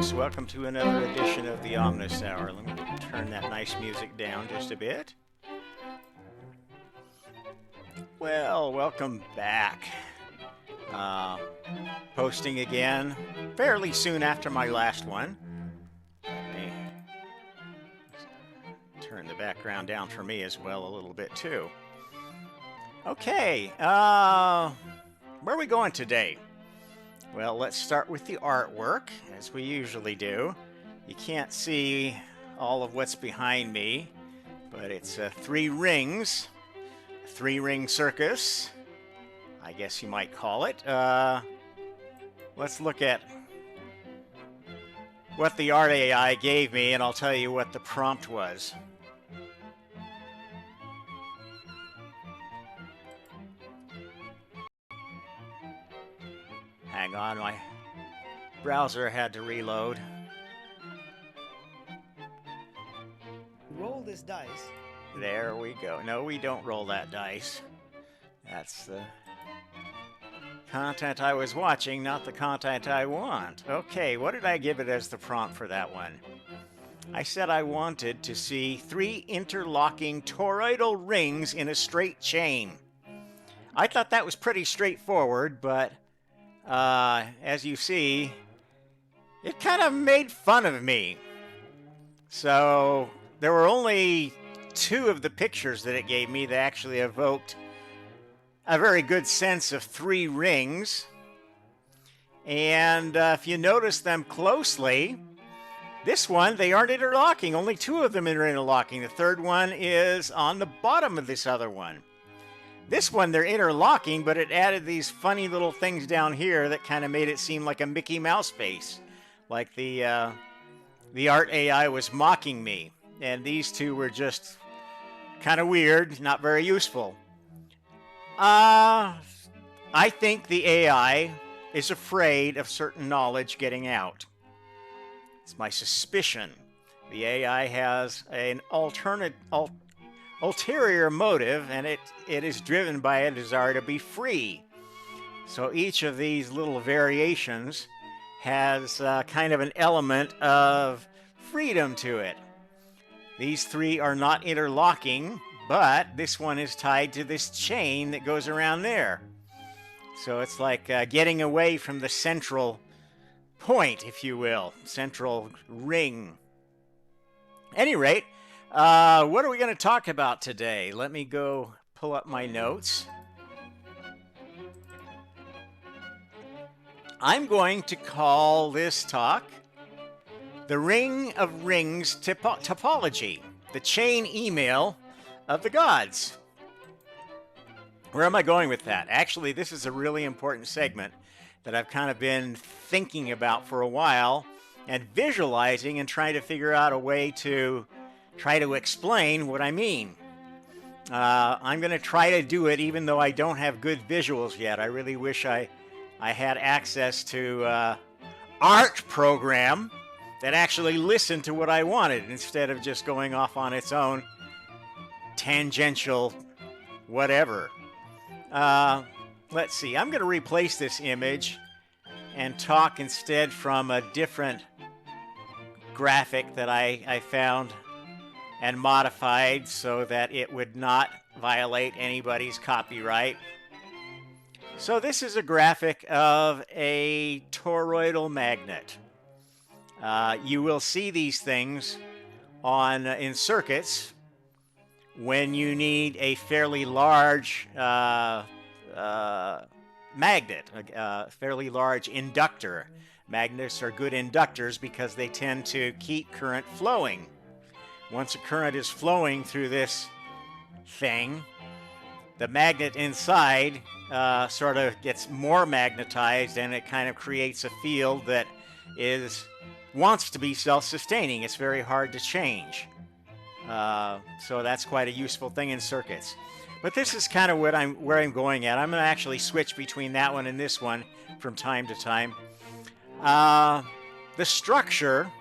folks. Welcome to another edition of the Omnis Hour. Let me turn that nice music down just a bit. Well, welcome back. Posting again fairly soon after my last one. Let me turn the background down for me as well a little bit too. Okay, where are we going today? Well, let's start with the artwork, as we usually do. You can't see all of what's behind me, but it's 3 rings, 3-ring circus, I guess you might call it. Let's look at what the art AI gave me, and I'll tell you what the prompt was. Hang on, my browser had to reload. Roll this dice. There we go. No, we don't roll that dice. That's the content I was watching, not the content I want. Okay, what did I give it as the prompt for that one? I said I wanted to see 3 interlocking toroidal rings in a straight chain. I thought that was pretty straightforward, but as you see, it kind of made fun of me. So there were only 2 of the pictures that it gave me that actually evoked a very good sense of 3 rings. And if you notice them closely, this one, they aren't interlocking. Only 2 of them are interlocking. The third one is on the bottom of this other one. This one, they're interlocking, but it added these funny little things down here that kind of made it seem like a Mickey Mouse face. Like the art AI was mocking me. And these 2 were just kind of weird, not very useful. I think the AI is afraid of certain knowledge getting out. It's my suspicion. The AI has an ulterior motive, and it is driven by a desire to be free. So each of these little variations has kind of an element of freedom to it. These 3 are not interlocking, but this one is tied to this chain that goes around there. So it's like getting away from the central point, if you will, central ring. At any rate, what are we going to talk about today? Let me go pull up my notes. I'm going to call this talk the Ring of Rings Topology, the chain email of the gods. Where am I going with that? Actually, this is a really important segment that I've kind of been thinking about for a while and visualizing and trying to figure out a way to try to explain what I mean. I'm going to try to do it even though I don't have good visuals yet. I really wish I had access to art program that actually listened to what I wanted instead of just going off on its own tangential whatever. Let's see. I'm going to replace this image and talk instead from a different graphic that I found and modified so that it would not violate anybody's copyright. So this is a graphic of a toroidal magnet. You will see these things in circuits when you need a fairly large magnet, a fairly large inductor. Magnets are good inductors because they tend to keep current flowing. Once a current is flowing through this thing, the magnet inside sort of gets more magnetized, and it kind of creates a field that wants to be self-sustaining. It's very hard to change. So that's quite a useful thing in circuits. But this is kind of where I'm going at. I'm going to actually switch between that one and this one from time to time. The structure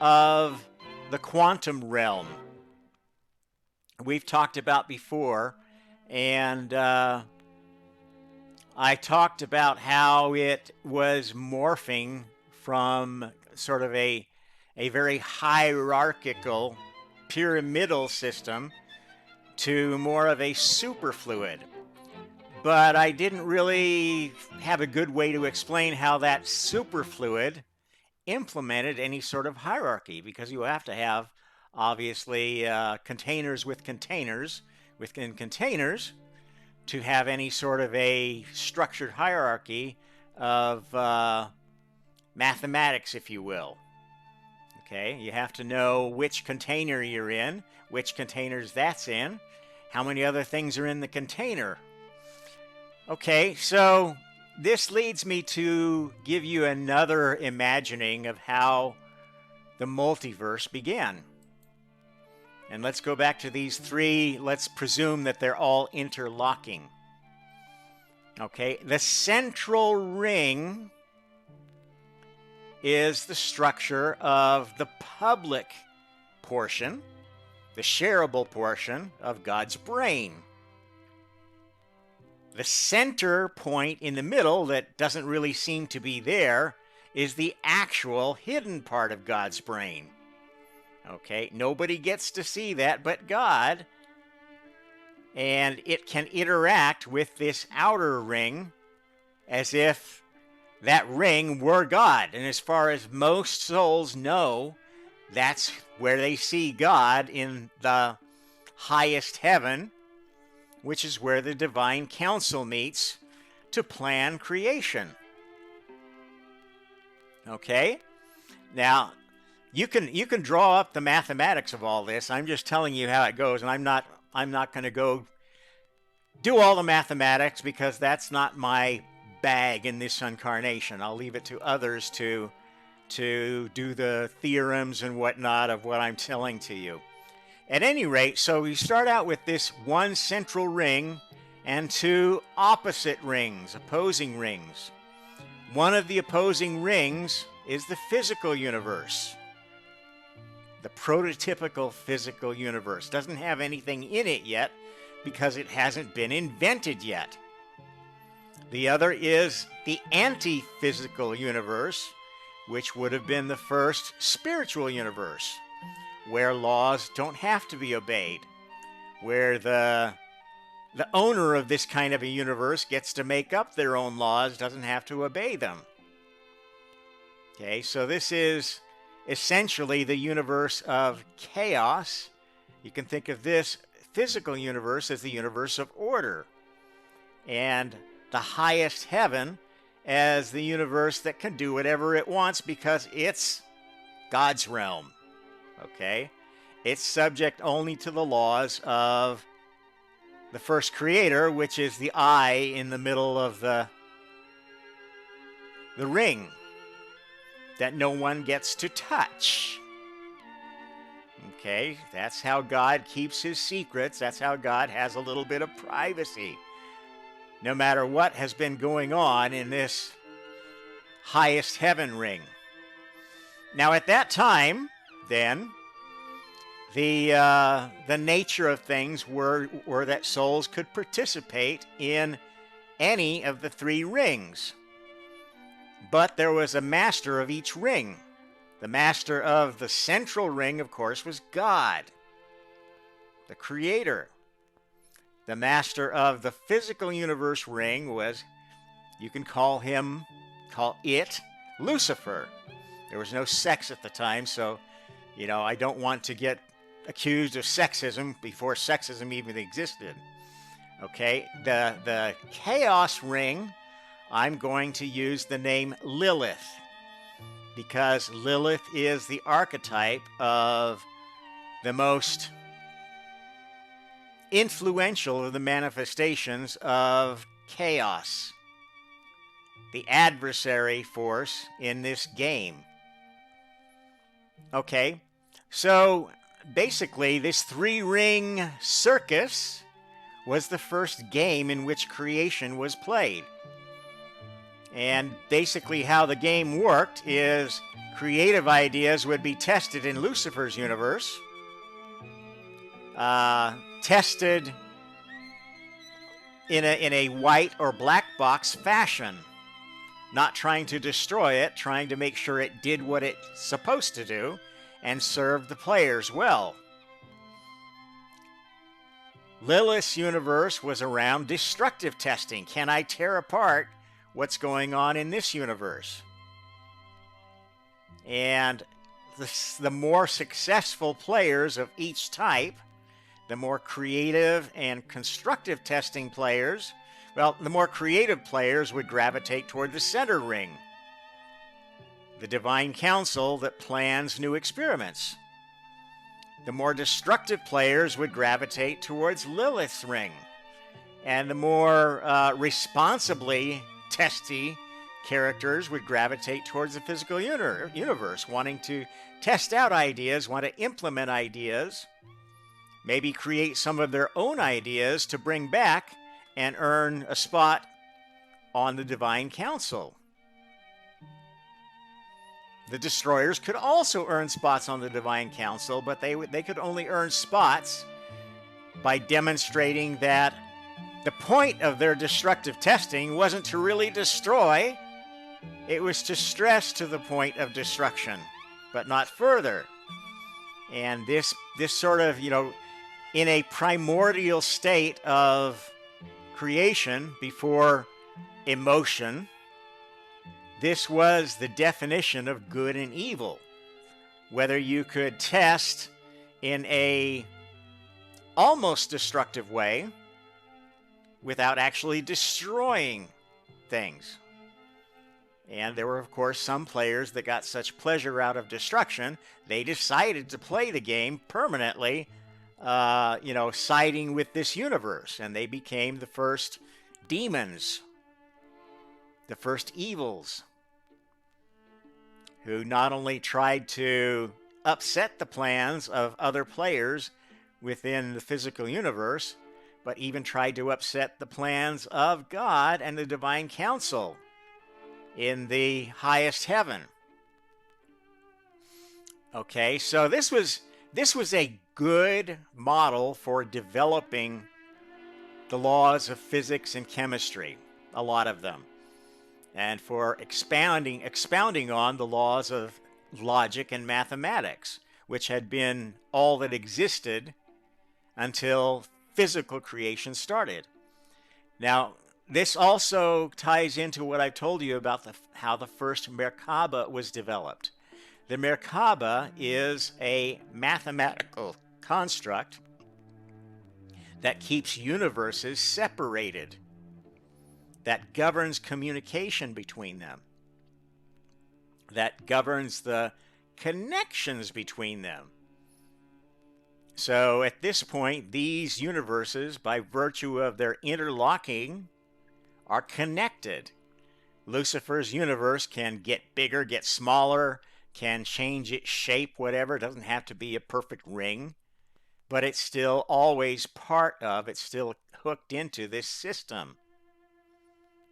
of the quantum realm we've talked about before, and I talked about how it was morphing from sort of a very hierarchical, pyramidal system to more of a superfluid. But I didn't really have a good way to explain how that superfluid implemented any sort of hierarchy, because you have to have, obviously, containers within containers to have any sort of a structured hierarchy of mathematics, if you will. Okay, you have to know which container you're in, which containers that's in, how many other things are in the container. Okay, so this leads me to give you another imagining of how the multiverse began. And let's go back to these three. Let's presume that they're all interlocking. Okay, the central ring is the structure of the public portion, the shareable portion of God's brain. The center point in the middle that doesn't really seem to be there is the actual hidden part of God's brain. Okay, nobody gets to see that but God. And it can interact with this outer ring as if that ring were God. And as far as most souls know, that's where they see God, in the highest heaven, which is where the divine council meets to plan creation. Okay? Now, you can draw up the mathematics of all this. I'm just telling you how it goes, and I'm not going to go do all the mathematics, because that's not my bag in this incarnation. I'll leave it to others to do the theorems and whatnot of what I'm telling to you. At any rate, so we start out with this one central ring and two opposite rings, opposing rings. One of the opposing rings is the physical universe. The prototypical physical universe doesn't have anything in it yet because it hasn't been invented yet. The other is the anti-physical universe, which would have been the first spiritual universe, where laws don't have to be obeyed, where the owner of this kind of a universe gets to make up their own laws, doesn't have to obey them. Okay, so this is essentially the universe of chaos. You can think of this physical universe as the universe of order, and the highest heaven as the universe that can do whatever it wants because it's God's realm. Okay? It's subject only to the laws of the first creator, which is the eye in the middle of the ring that no one gets to touch. Okay? That's how God keeps his secrets. That's how God has a little bit of privacy, no matter what has been going on in this highest heaven ring. Now, at that time, then, the nature of things were that souls could participate in any of the three rings. But there was a master of each ring. The master of the central ring, of course, was God, the creator. The master of the physical universe ring was, you can call it Lucifer. There was no sex at the time, so, I don't want to get accused of sexism before sexism even existed. Okay, the chaos ring, I'm going to use the name Lilith, because Lilith is the archetype of the most influential of the manifestations of chaos, the adversary force in this game. Okay, so basically this three-ring circus was the first game in which creation was played. And basically how the game worked is creative ideas would be tested in Lucifer's universe, tested in a white or black box fashion. not trying to destroy it, trying to make sure it did what it's supposed to do and served the players well. Lilith's universe was around destructive testing. Can I tear apart what's going on in this universe? And the more successful players of each type, the more creative and constructive testing players, well, the more creative players would gravitate toward the center ring, the divine council that plans new experiments. The more destructive players would gravitate towards Lilith's ring, and the more responsibly testy characters would gravitate towards the physical universe, wanting to test out ideas, want to implement ideas, maybe create some of their own ideas to bring back and earn a spot on the Divine Council. The Destroyers could also earn spots on the Divine Council, but they could only earn spots by demonstrating that the point of their destructive testing wasn't to really destroy, it was to stress to the point of destruction, but not further. And this sort of, in a primordial state of creation before emotion, this was the definition of good and evil. Whether you could test in a almost destructive way without actually destroying things. And there were, of course, some players that got such pleasure out of destruction, they decided to play the game permanently, siding with this universe. And they became the first demons, the first evils, who not only tried to upset the plans of other players within the physical universe, but even tried to upset the plans of God and the Divine Council in the highest heaven. Okay, so this was a good model for developing the laws of physics and chemistry, a lot of them, and for expounding on the laws of logic and mathematics, which had been all that existed until physical creation started. Now, this also ties into what I've told you about how the first merkaba was developed. The merkaba is a mathematical construct that keeps universes separated, that governs communication between them, that governs the connections between them. So at this point, these universes, by virtue of their interlocking, are connected. Lucifer's universe can get bigger, get smaller, can change its shape, whatever. It doesn't have to be a perfect ring, but it's still always part of, it's still hooked into this system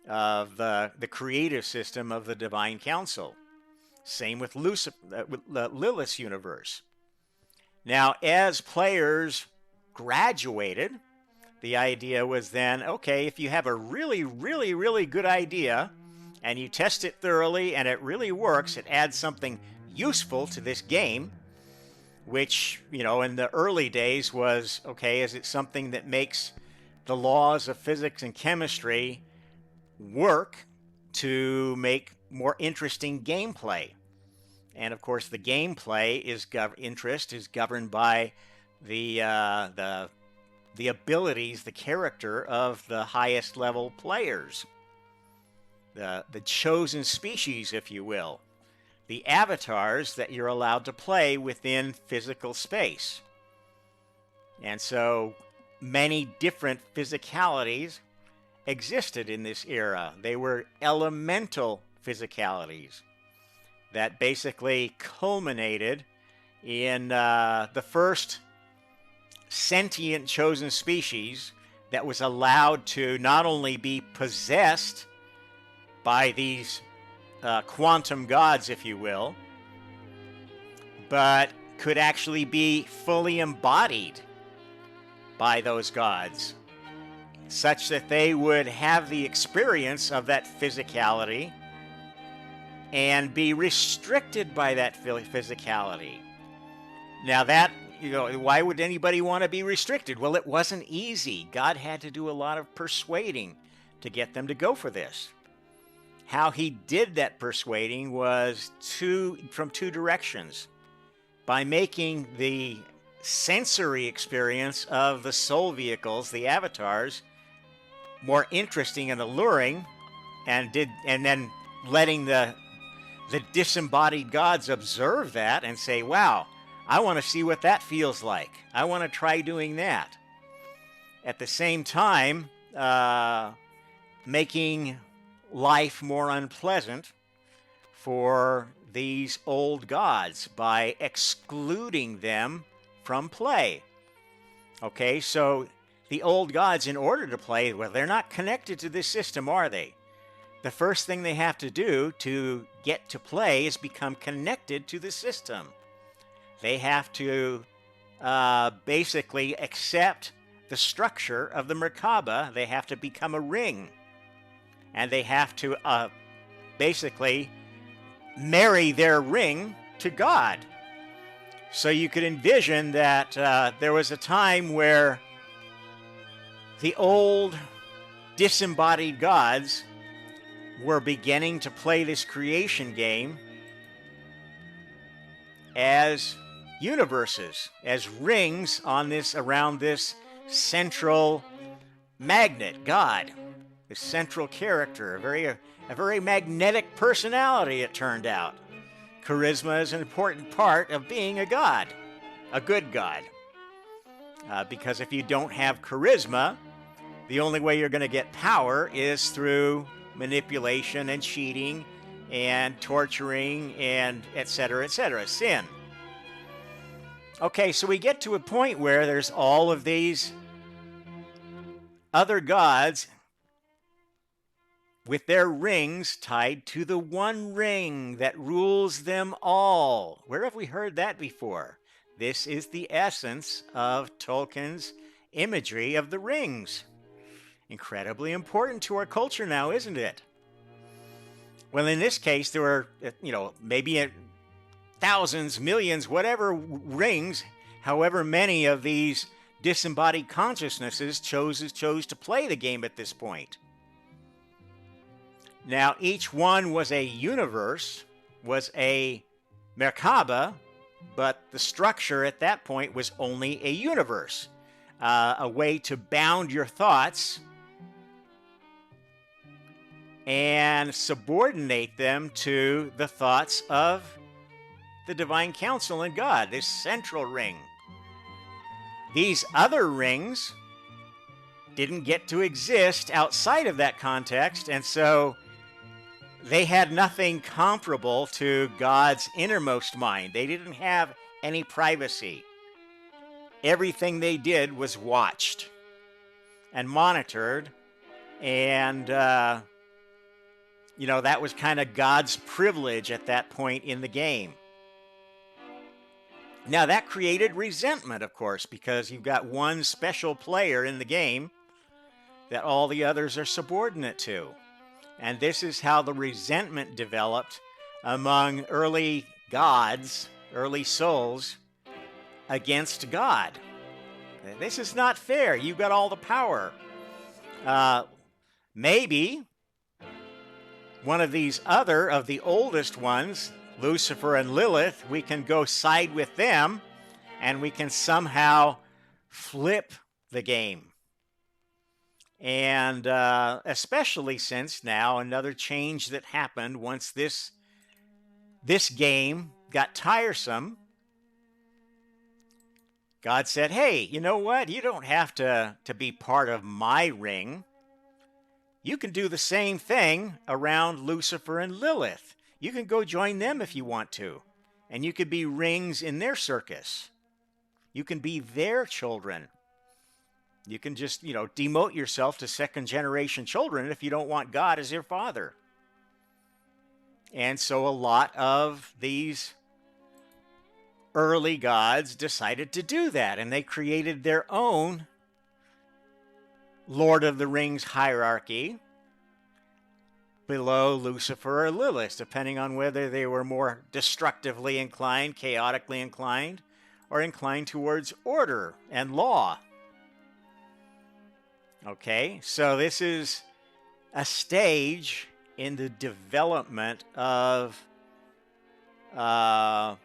of the creative system of the Divine Council. Same with Lilith's universe. Now, as players graduated, the idea was then, okay, if you have a really, really, really good idea and you test it thoroughly and it really works, it adds something useful to this game, which, in the early days was, okay, is it something that makes the laws of physics and chemistry work to make more interesting gameplay? And of course, the gameplay interest is governed by the abilities, the character of the highest level players, the chosen species, if you will, the avatars that you're allowed to play within physical space. And so many different physicalities existed in this era. They were elemental physicalities that basically culminated in the first sentient chosen species that was allowed to not only be possessed by these quantum gods, if you will, but could actually be fully embodied by those gods, such that they would have the experience of that physicality and be restricted by that physicality. Now that, why would anybody want to be restricted? Well, it wasn't easy. God had to do a lot of persuading to get them to go for this. How he did that persuading was from two directions. By making the sensory experience of the soul vehicles, the avatars, more interesting and alluring, and then letting the disembodied gods observe that and say, wow, I want to see what that feels like. I want to try doing that. At the same time, making life more unpleasant for these old gods by excluding them from play. Okay, so the old gods, in order to play, well, they're not connected to this system, are they? The first thing they have to do to get to play is become connected to the system. They have to basically accept the structure of the merkaba. They have to become a ring. And they have to basically marry their ring to God. So you could envision that there was a time where the old disembodied gods were beginning to play this creation game as universes, as rings on around this central magnet, God, this central character, a very magnetic personality, it turned out. Charisma is an important part of being a god, a good god. Because if you don't have charisma, the only way you're going to get power is through manipulation and cheating and torturing and etc., sin. Okay, so we get to a point where there's all of these other gods with their rings tied to the one ring that rules them all. Where have we heard that before? This is the essence of Tolkien's imagery of the rings. Incredibly important to our culture now, isn't it? Well, in this case, there were, maybe thousands, millions, whatever rings, however many of these disembodied consciousnesses chose to play the game at this point. Now, each one was a universe, was a merkaba, but the structure at that point was only a universe, a way to bound your thoughts and subordinate them to the thoughts of the Divine Council and God, this central ring. These other rings didn't get to exist outside of that context, and so they had nothing comparable to God's innermost mind. They didn't have any privacy. Everything they did was watched and monitored, and that was kind of God's privilege at that point in the game. Now, that created resentment, of course, because you've got one special player in the game that all the others are subordinate to. And this is how the resentment developed among early gods, early souls, against God. This is not fair. You've got all the power. Maybe one of these other of the oldest ones, Lucifer and Lilith, we can go side with them and we can somehow flip the game. And especially since now another change that happened once this game got tiresome, God said, hey, you know what? You don't have to be part of my ring. You can do the same thing around Lucifer and Lilith. You can go join them if you want to. And you could be rings in their circus. You can be their children. You can just, demote yourself to second-generation children if you don't want God as your father. And so a lot of these early gods decided to do that, and they created their own Lord of the Rings hierarchy below Lucifer or Lilith, depending on whether they were more destructively inclined, chaotically inclined, or inclined towards order and law. Okay, so this is a stage in the development of the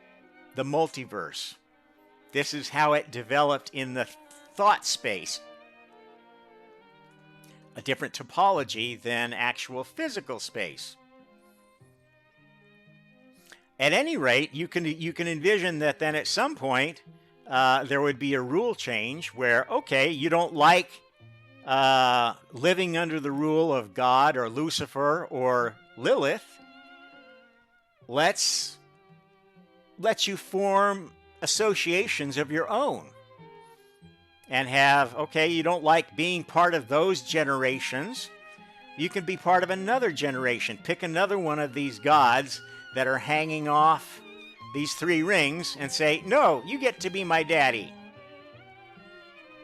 multiverse. This is how it developed in the thought space. A different topology than actual physical space. At any rate, you can envision that then at some point there would be a rule change where, okay, you don't like living under the rule of God or Lucifer or Lilith. Let's let you form associations of your own. And have, okay, you don't like being part of those generations. You can be part of another generation. Pick another one of these gods that are hanging off these 3 rings and say, no, you get to be my daddy,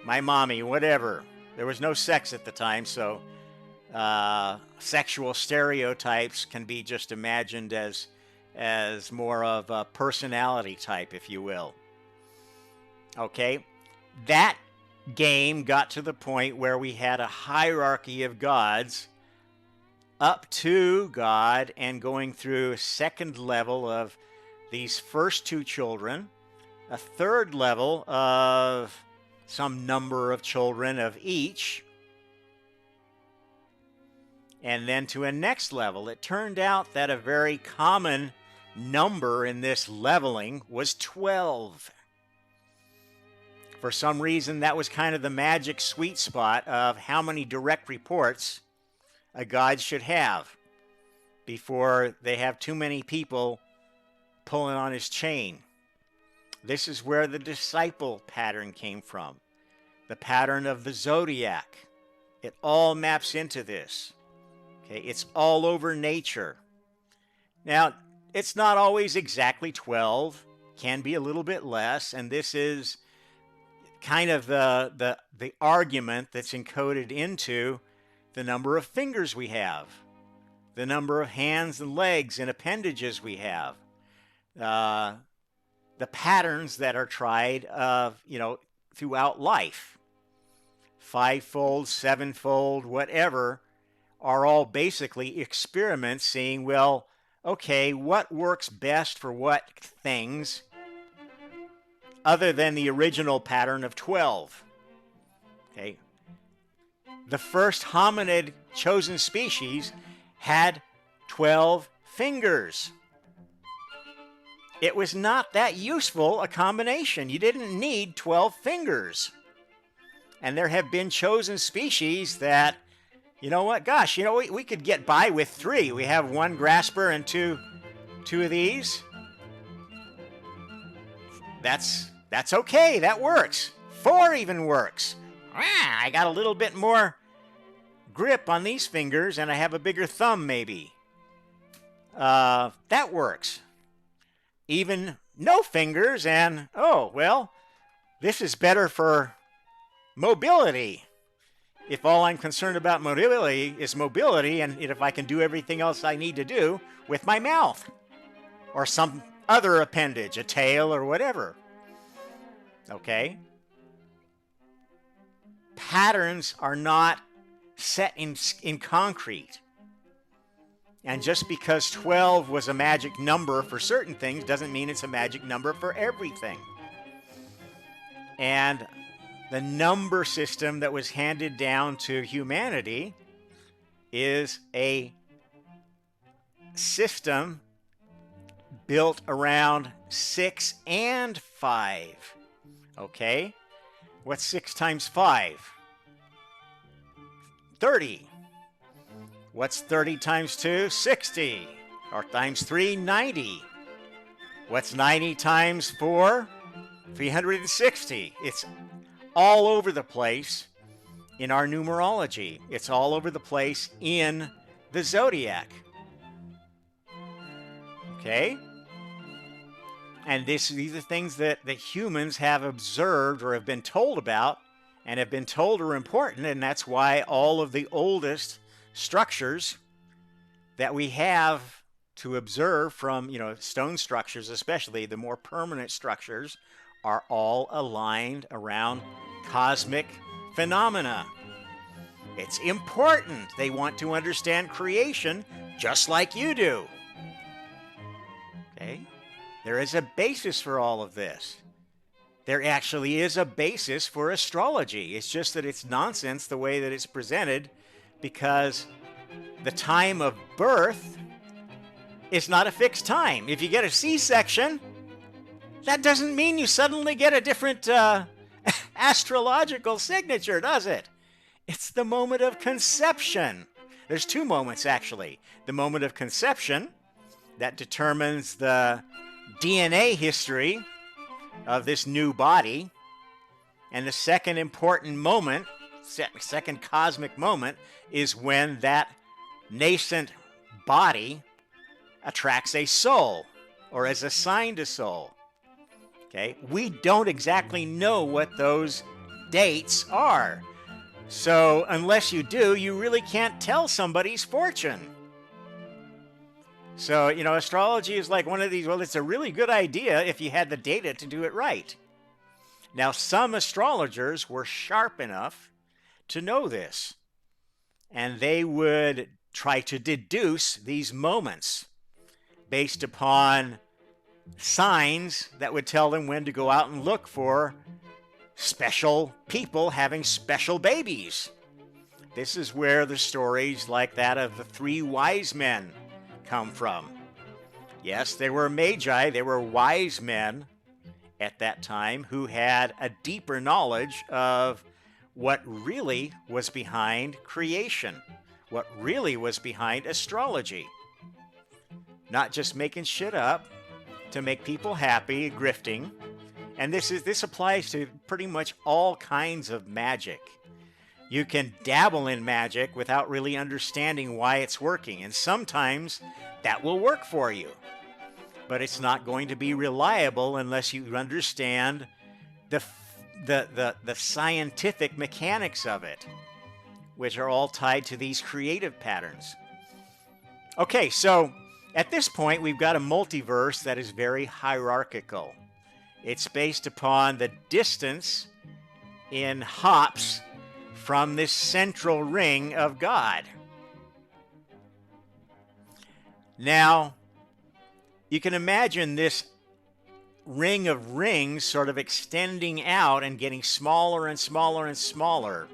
my mommy, whatever. There was no sex at the time, so sexual stereotypes can be just imagined as more of a personality type, if you will. Okay, that game got to the point where we had a hierarchy of gods up to God and going through a second level of these first 2 children, a third level of some number of children of each, and then to a next level. It turned out that a very common number in this leveling was 12. For some reason, that was kind of the magic sweet spot of how many direct reports a god should have before they have too many people pulling on his chain. This is where the disciple pattern came from, the pattern of the zodiac. It all maps into this. Okay, it's all over nature. Now, it's not always exactly 12, can be a little bit less, and this is kind of the argument that's encoded into the number of fingers we have, the number of hands and legs and appendages we have, the patterns that are tried throughout life. 5-fold, 7-fold, whatever, are all basically experiments seeing, well, okay, what works best for what things other than the original pattern of 12. Okay. The first hominid chosen species had 12 fingers. It was not that useful a combination. You didn't need 12 fingers. And there have been chosen species that, you know what, gosh, we could get by with 3. We have 1 grasper and two of these. That's okay, that works. 4 even works. I got a little bit more grip on these fingers and I have a bigger thumb maybe. That works. Even no fingers and, oh, well, this is better for mobility. If all I'm concerned about mobility is mobility, and if I can do everything else I need to do with my mouth or some other appendage, a tail or whatever. Okay? Patterns are not set in concrete. And just because 12 was a magic number for certain things doesn't mean it's a magic number for everything. And the number system that was handed down to humanity is a system built around 6 and 5. Okay? What's 6 times 5? 30. What's 30 times 2? 60. Or times 3? 90. What's 90 times 4? 360. It's all over the place in our numerology. It's all over the place in the zodiac. Okay? And these are things that humans have observed or have been told about and have been told are important, and that's why all of the oldest structures that we have to observe from, stone structures, especially the more permanent structures, are all aligned around cosmic phenomena. It's important. They want to understand creation just like you do. Okay? There is a basis for all of this. There actually is a basis for astrology. It's just that it's nonsense the way that it's presented, because the time of birth is not a fixed time. If you get a C-section, that doesn't mean you suddenly get a different astrological signature, does it? It's the moment of conception. There's two moments, actually. The moment of conception, that determines the DNA history of this new body. And the second important moment, second cosmic moment, is when that nascent body attracts a soul, or is assigned a soul. Okay? We don't exactly know what those dates are. So unless you do, you really can't tell somebody's fortune. So, astrology is like one of these, well, it's a really good idea if you had the data to do it right. Now, some astrologers were sharp enough to know this, and they would try to deduce these moments based upon signs that would tell them when to go out and look for special people having special babies. This is where the stories like that of the three wise men come from. Yes, they were magi, they were wise men at that time who had a deeper knowledge of what really was behind creation, what really was behind astrology. Not just making shit up to make people happy, grifting. And this applies to pretty much all kinds of magic. You can dabble in magic without really understanding why it's working, and sometimes that will work for you. But it's not going to be reliable unless you understand the scientific mechanics of it, which are all tied to these creative patterns. Okay, so at this point, we've got a multiverse that is very hierarchical. It's based upon the distance in hops from this central ring of God. Now, you can imagine this ring of rings sort of extending out and getting smaller and smaller and smaller.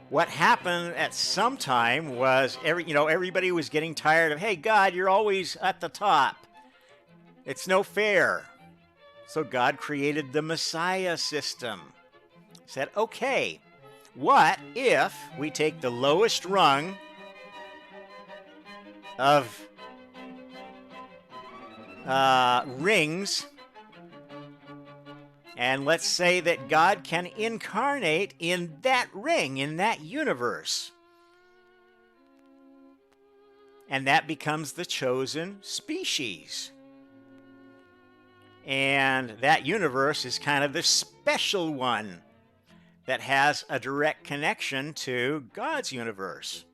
What happened at some time was everybody was getting tired of, hey, God, you're always at the top. It's no fair. So God created the Messiah system. Said, okay, what if we take the lowest rung of rings, and let's say that God can incarnate in that ring, in that universe. And that becomes the chosen species. And that universe is kind of the special one that has a direct connection to God's universe.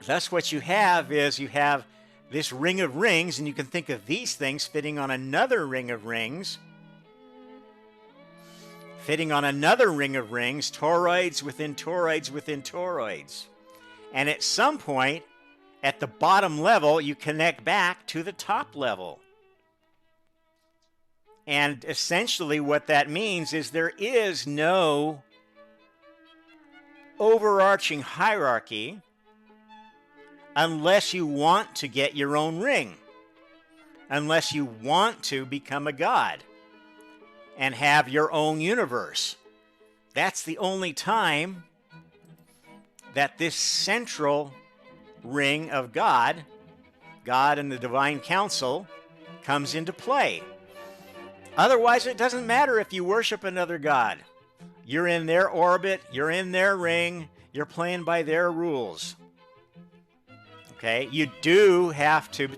Thus, what you have is you have this ring of rings, and you can think of these things fitting on another ring of rings, fitting on another ring of rings, toroids within toroids within toroids. And at some point, at the bottom level, you connect back to the top level. And essentially what that means is there is no overarching hierarchy unless you want to get your own ring, unless you want to become a god and have your own universe. That's the only time that this central ring of God and the divine council, comes into play. Otherwise, it doesn't matter if you worship another god. You're in their orbit, you're in their ring, you're playing by their rules. Okay, you do have to,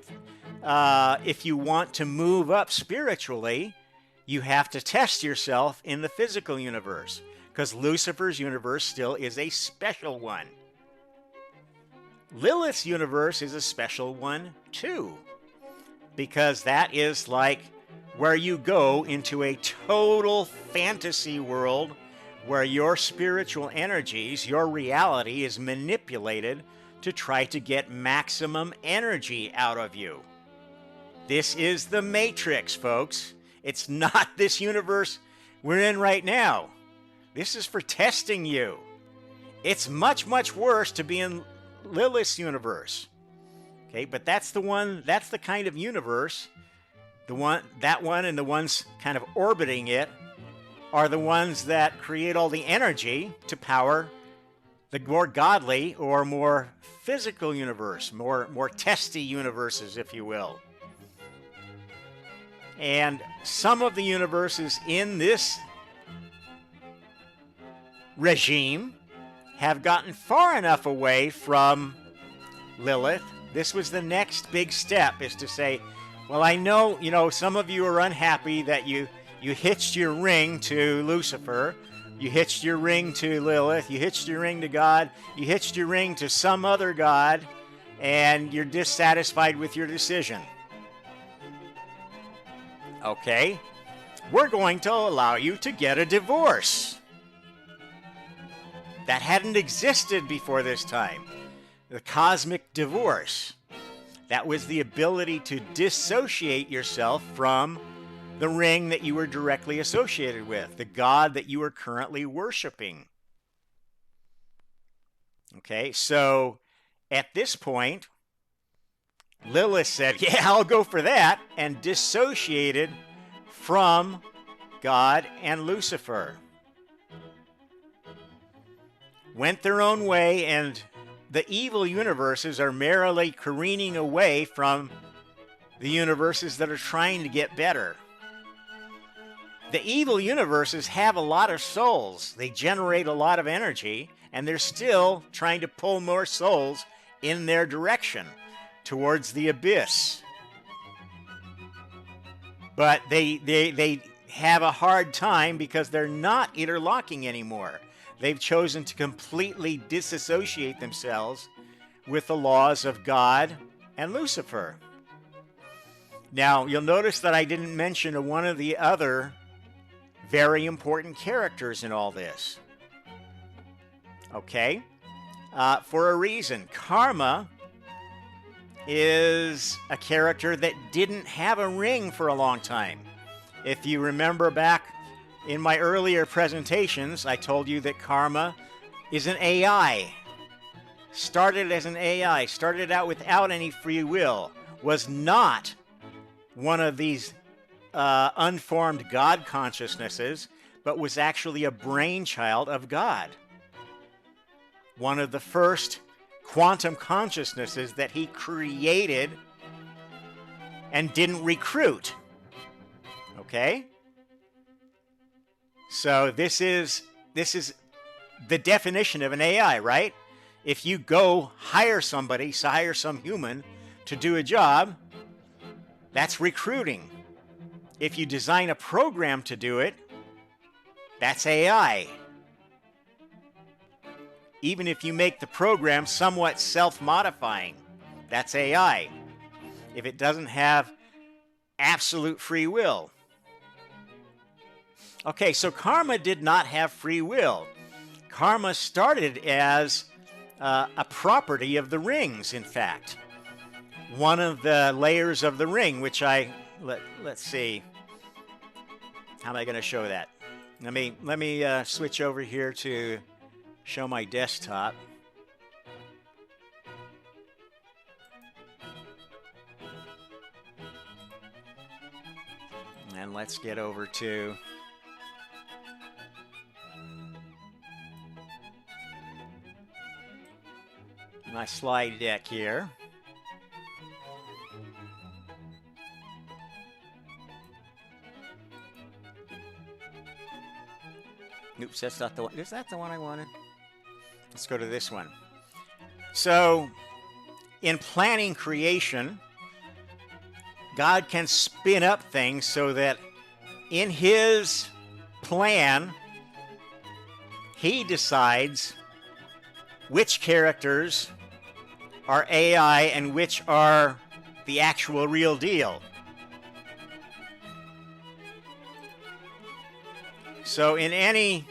if you want to move up spiritually, you have to test yourself in the physical universe. because Lucifer's universe still is a special one. Lilith's universe is a special one too, because that is like where you go into a total fantasy world where your spiritual energies, your reality is manipulated to try to get maximum energy out of you. This is the Matrix, folks. It's not this universe we're in right now. This is for testing you. It's much, much worse to be in Lilith's universe. Okay, but that's the kind of universe, that one and the ones kind of orbiting it are the ones that create all the energy to power the more godly or more physical universe, more testy universes, if you will. And some of the universes in this regime have gotten far enough away from Lilith. This was the next big step, is to say, well, I know, some of you are unhappy that you hitched your ring to Lucifer, you hitched your ring to Lilith, you hitched your ring to God, you hitched your ring to some other god, and you're dissatisfied with your decision. Okay, we're going to allow you to get a divorce. That hadn't existed before this time. The cosmic divorce. That was the ability to dissociate yourself from the ring that you were directly associated with, the god that you were currently worshiping. Okay, so at this point, Lilith said, yeah, I'll go for that, and dissociated from God and Lucifer. Went their own way, and the evil universes are merrily careening away from the universes that are trying to get better. The evil universes have a lot of souls. They generate a lot of energy, and they're still trying to pull more souls in their direction towards the abyss. But they have a hard time because they're not interlocking anymore. They've chosen to completely disassociate themselves with the laws of God and Lucifer. Now, you'll notice that I didn't mention one of the other very important characters in all this. Okay? For a reason. Karma is a character that didn't have a ring for a long time. If you remember back in my earlier presentations, I told you that Karma is an AI. Started as an AI, started out without any free will, was not one of these unformed God consciousnesses, but was actually a brainchild of God. One of the first quantum consciousnesses that he created and didn't recruit. Okay? So this is the definition of an AI, right? If you go hire somebody, hire some human to do a job, that's recruiting. If you design a program to do it, that's AI. Even if you make the program somewhat self-modifying, that's AI. If it doesn't have absolute free will. Okay, so Karma did not have free will. Karma started as a property of the rings, in fact. One of the layers of the ring, which let's see. How am I going to show that? Let me switch over here to show my desktop. And let's get over to my slide deck here. Oops, that's not the one. Is that the one I wanted? Let's go to this one. So, in planning creation, God can spin up things so that in his plan, he decides which characters are AI and which are the actual real deal. So in any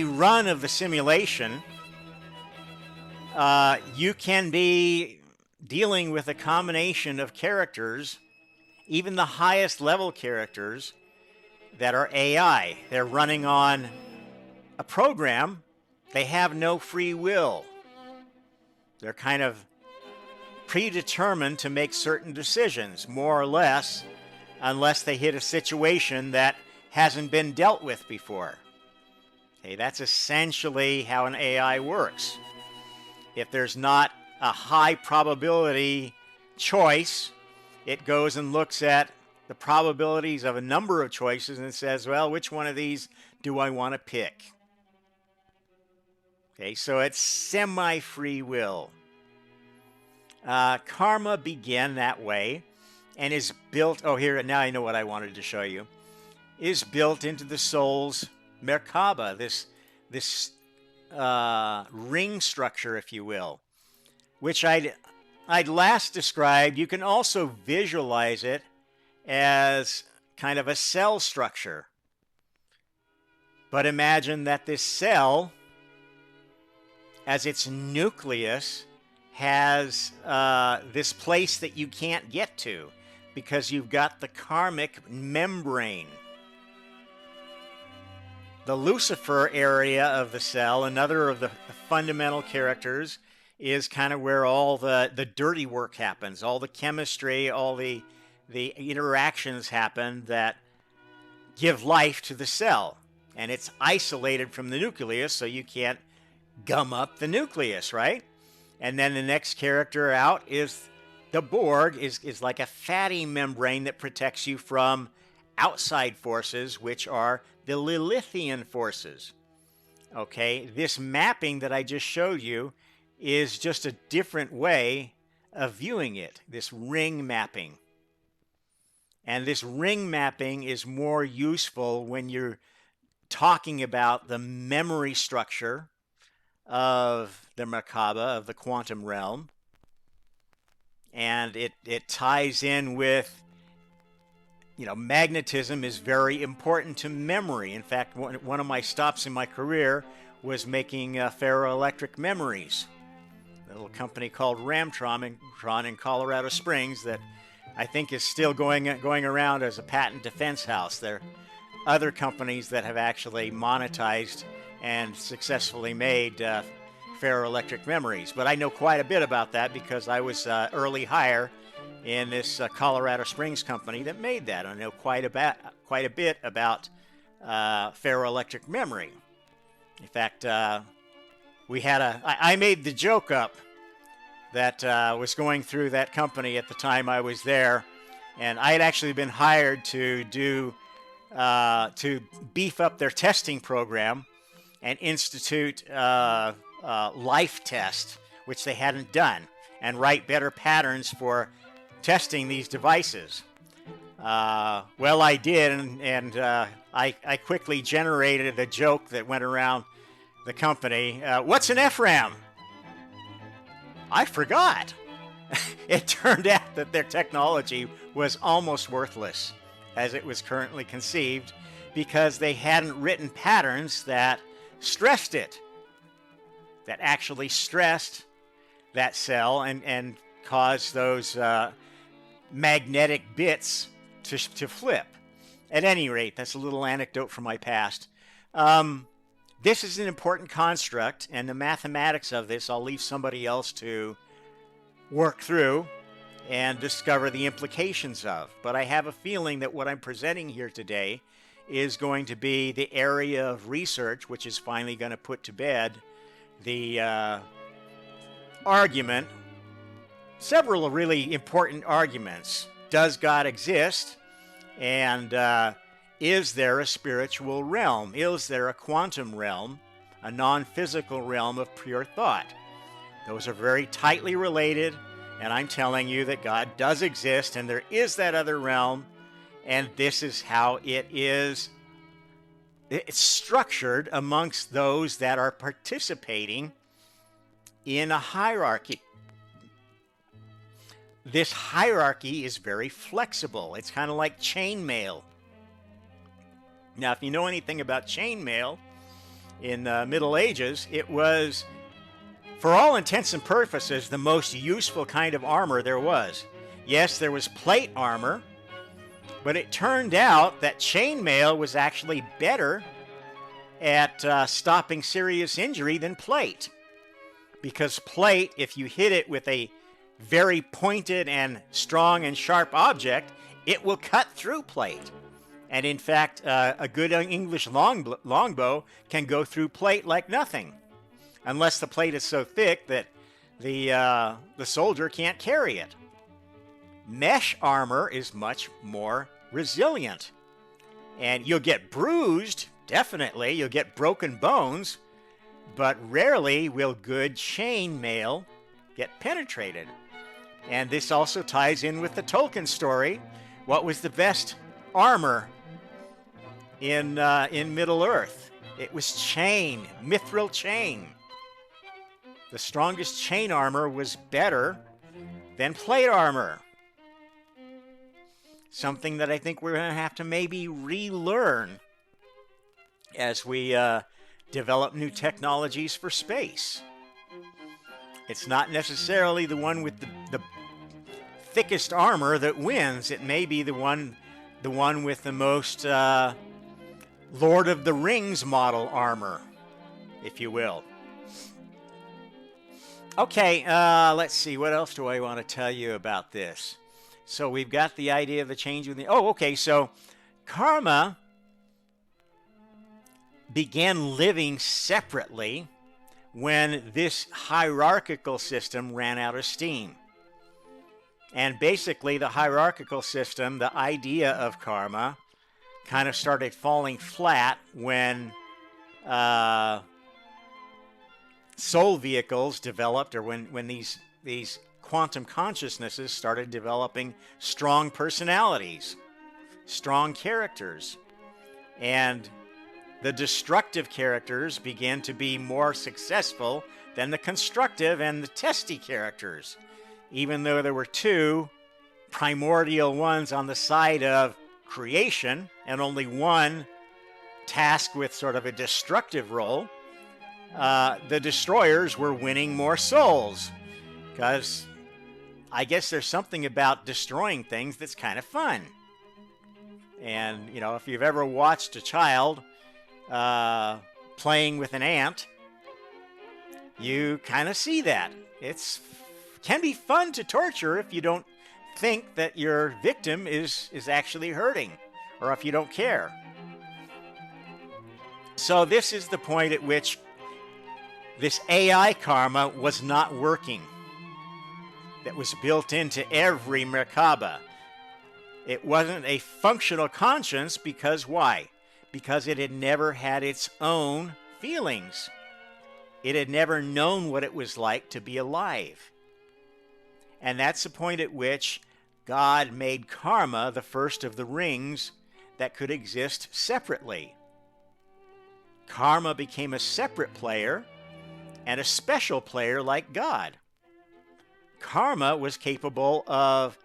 run of the simulation, you can be dealing with a combination of characters, even the highest level characters, that are AI. They're running on a program. They have no free will. They're kind of predetermined to make certain decisions, more or less, unless they hit a situation that hasn't been dealt with before. Okay, that's essentially how an AI works. If there's not a high probability choice, it goes and looks at the probabilities of a number of choices and says, well, which one of these do I want to pick? Okay, so it's semi-free will. Karma began that way and is built, oh, here, now I know what I wanted to show you, is built into the soul's merkaba, this ring structure, if you will, which I'd last described. You can also visualize it as kind of a cell structure. But imagine that this cell, as its nucleus, has this place that you can't get to because you've got the karmic membrane. The Lucifer area of the cell, another of the fundamental characters, is kind of where all the dirty work happens, all the chemistry, all the interactions happen that give life to the cell. And it's isolated from the nucleus, so you can't gum up the nucleus, right? And then the next character out is the Borg, is like a fatty membrane that protects you from outside forces, which are the Lilithian forces. Okay, this mapping that I just showed you is just a different way of viewing it, this ring mapping. And this ring mapping is more useful when you're talking about the memory structure of the merkaba, of the quantum realm. And it ties in with, magnetism is very important to memory. In fact, one of my stops in my career was making ferroelectric memories. A little company called Ramtron in Colorado Springs that I think is still going around as a patent defense house. There are other companies that have actually monetized and successfully made ferroelectric memories. But I know quite a bit about that because I was early hire in this Colorado Springs company that made that. I know quite a bit about ferroelectric memory. In fact, I made the joke up that was going through that company at the time I was there, and I had actually been hired to beef up their testing program and institute life test, which they hadn't done, and write better patterns for testing these devices. Well, I did, and I quickly generated a joke that went around the company. What's an FRAM? I forgot. It turned out that their technology was almost worthless as it was currently conceived because they hadn't written patterns that stressed it, that actually stressed that cell and caused those magnetic bits to flip. At any rate, that's a little anecdote from my past. This is an important construct, and the mathematics of this I'll leave somebody else to work through and discover the implications of. But I have a feeling that what I'm presenting here today is going to be the area of research which is finally going to put to bed the argument, several really important arguments. Does God exist? And is there a spiritual realm? Is there a quantum realm, a non-physical realm of pure thought? Those are very tightly related, and I'm telling you that God does exist, and there is that other realm, and this is how it is it's structured amongst those that are participating in a hierarchy. This hierarchy is very flexible. It's kind of like chainmail. Now, if you know anything about chainmail, in the Middle Ages, it was, for all intents and purposes, the most useful kind of armor there was. Yes, there was plate armor, but it turned out that chainmail was actually better at stopping serious injury than plate. Because plate, if you hit it with a very pointed and strong and sharp object, it will cut through plate. And in fact, a good English longbow can go through plate like nothing, unless the plate is so thick that the soldier can't carry it. Mesh armor is much more resilient, and you'll get bruised, definitely, you'll get broken bones, but rarely will good chainmail get penetrated. And this also ties in with the Tolkien story. What was the best armor in Middle Earth? It was chain, mithril chain. The strongest chain armor was better than plate armor. Something that I think we're going to have to maybe relearn as we develop new technologies for space. It's not necessarily the one with the thickest armor that wins. It may be the one with the most Lord of the Rings model armor, if you will. Okay, let's see. What else do I want to tell you about this? So we've got the idea of the change within. Oh, okay. So karma began living separately when this hierarchical system ran out of steam. And basically, the hierarchical system, the idea of karma, kind of started falling flat when soul vehicles developed, or when these quantum consciousnesses started developing strong personalities, strong characters. And the destructive characters began to be more successful than the constructive and the testy characters, even though there were two primordial ones on the side of creation and only one tasked with sort of a destructive role. The destroyers were winning more souls, because I guess there's something about destroying things that's kind of fun. And, you know, if you've ever watched a child playing with an ant, you kind of see that. It can be fun to torture if you don't think that your victim is actually hurting, or if you don't care. So this is the point at which this AI karma was not working. That was built into every merkaba. It wasn't a functional conscience because why? Because it had never had its own feelings. It had never known what it was like to be alive. And that's the point at which God made karma the first of the rings that could exist separately. Karma became a separate player and a special player like God. Karma was capable of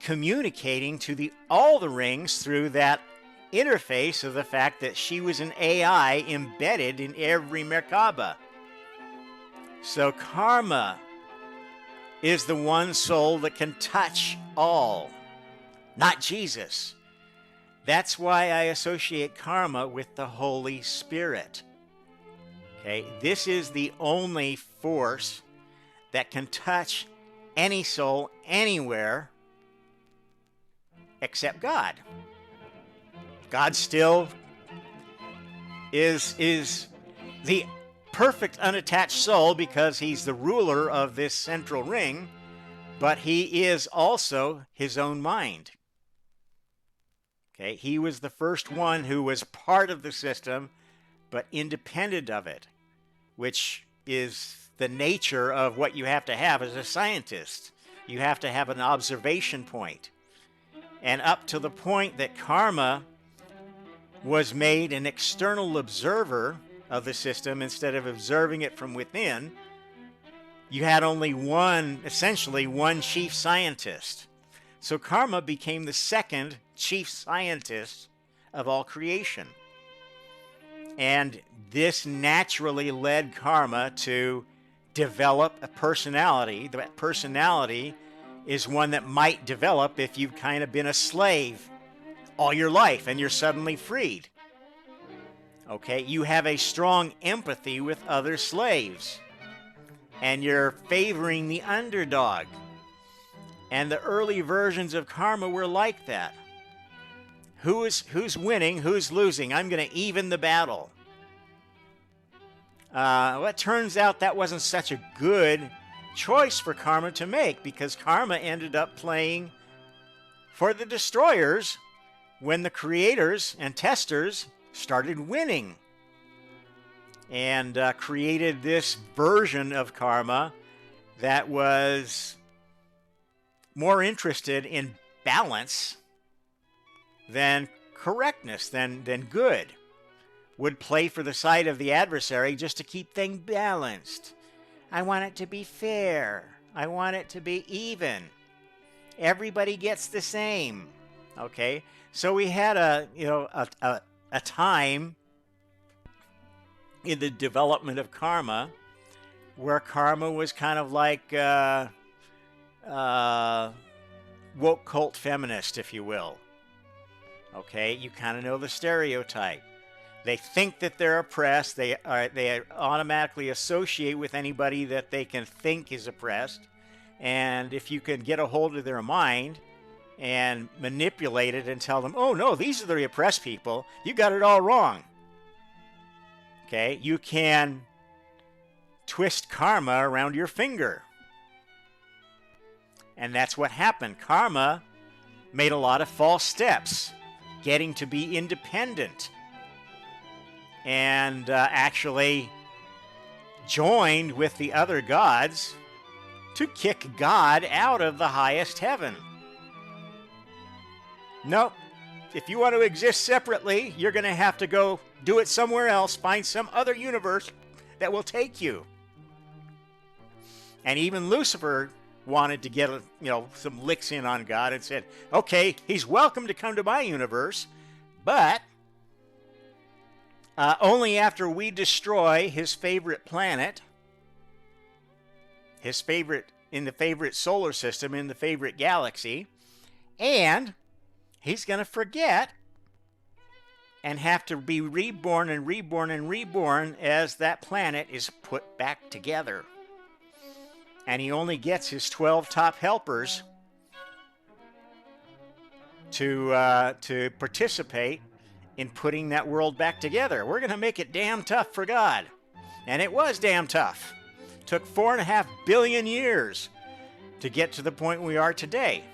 communicating to all the rings through that interface of the fact that she was an AI embedded in every merkaba. So karma is the one soul that can touch all, not Jesus. That's why I associate karma with the Holy Spirit. Okay, this is the only force that can touch any soul anywhere except God. God still is the perfect unattached soul because he's the ruler of this central ring, but he is also his own mind. Okay, he was the first one who was part of the system but independent of it, which is the nature of what you have to have as a scientist. You have to have an observation point. And up to the point that karma was made an external observer of the system instead of observing it from within, you had only one, essentially one chief scientist. So karma became the second chief scientist of all creation. And this naturally led karma to develop a personality. That personality is one that might develop if you've kind of been a slave all your life and you're suddenly freed. Okay, you have a strong empathy with other slaves and you're favoring the underdog. And the early versions of karma were like that. Who's winning, who's losing? I'm going to even the battle. Well, it turns out that wasn't such a good choice for karma to make, because karma ended up playing for the destroyers when the creators and testers started winning, and created this version of karma that was more interested in balance than correctness, than good. Would play for the side of the adversary just to keep things balanced. I want it to be fair. I want it to be even. Everybody gets the same. Okay? So we had a time in the development of karma where karma was kind of like woke cult feminist, if you will. Okay? You kind of know the stereotype. They think that they're oppressed. They automatically associate with anybody that they can think is oppressed. And if you can get a hold of their mind and manipulate it and tell them, oh, no, these are the oppressed people, you got it all wrong. Okay? You can twist karma around your finger. And that's what happened. Karma made a lot of false steps, getting to be independent. And actually joined with the other gods to kick God out of the highest heaven. Nope. If you want to exist separately, you're going to have to go do it somewhere else, find some other universe that will take you. And even Lucifer wanted to get some licks in on God and said, okay, he's welcome to come to my universe, but only after we destroy his favorite planet, his favorite, in the favorite solar system, in the favorite galaxy, and he's going to forget and have to be reborn and reborn and reborn as that planet is put back together. And he only gets his 12 top helpers to participate in putting that world back together. We're going to make it damn tough for God. And it was damn tough. Took 4.5 billion years to get to the point we are today.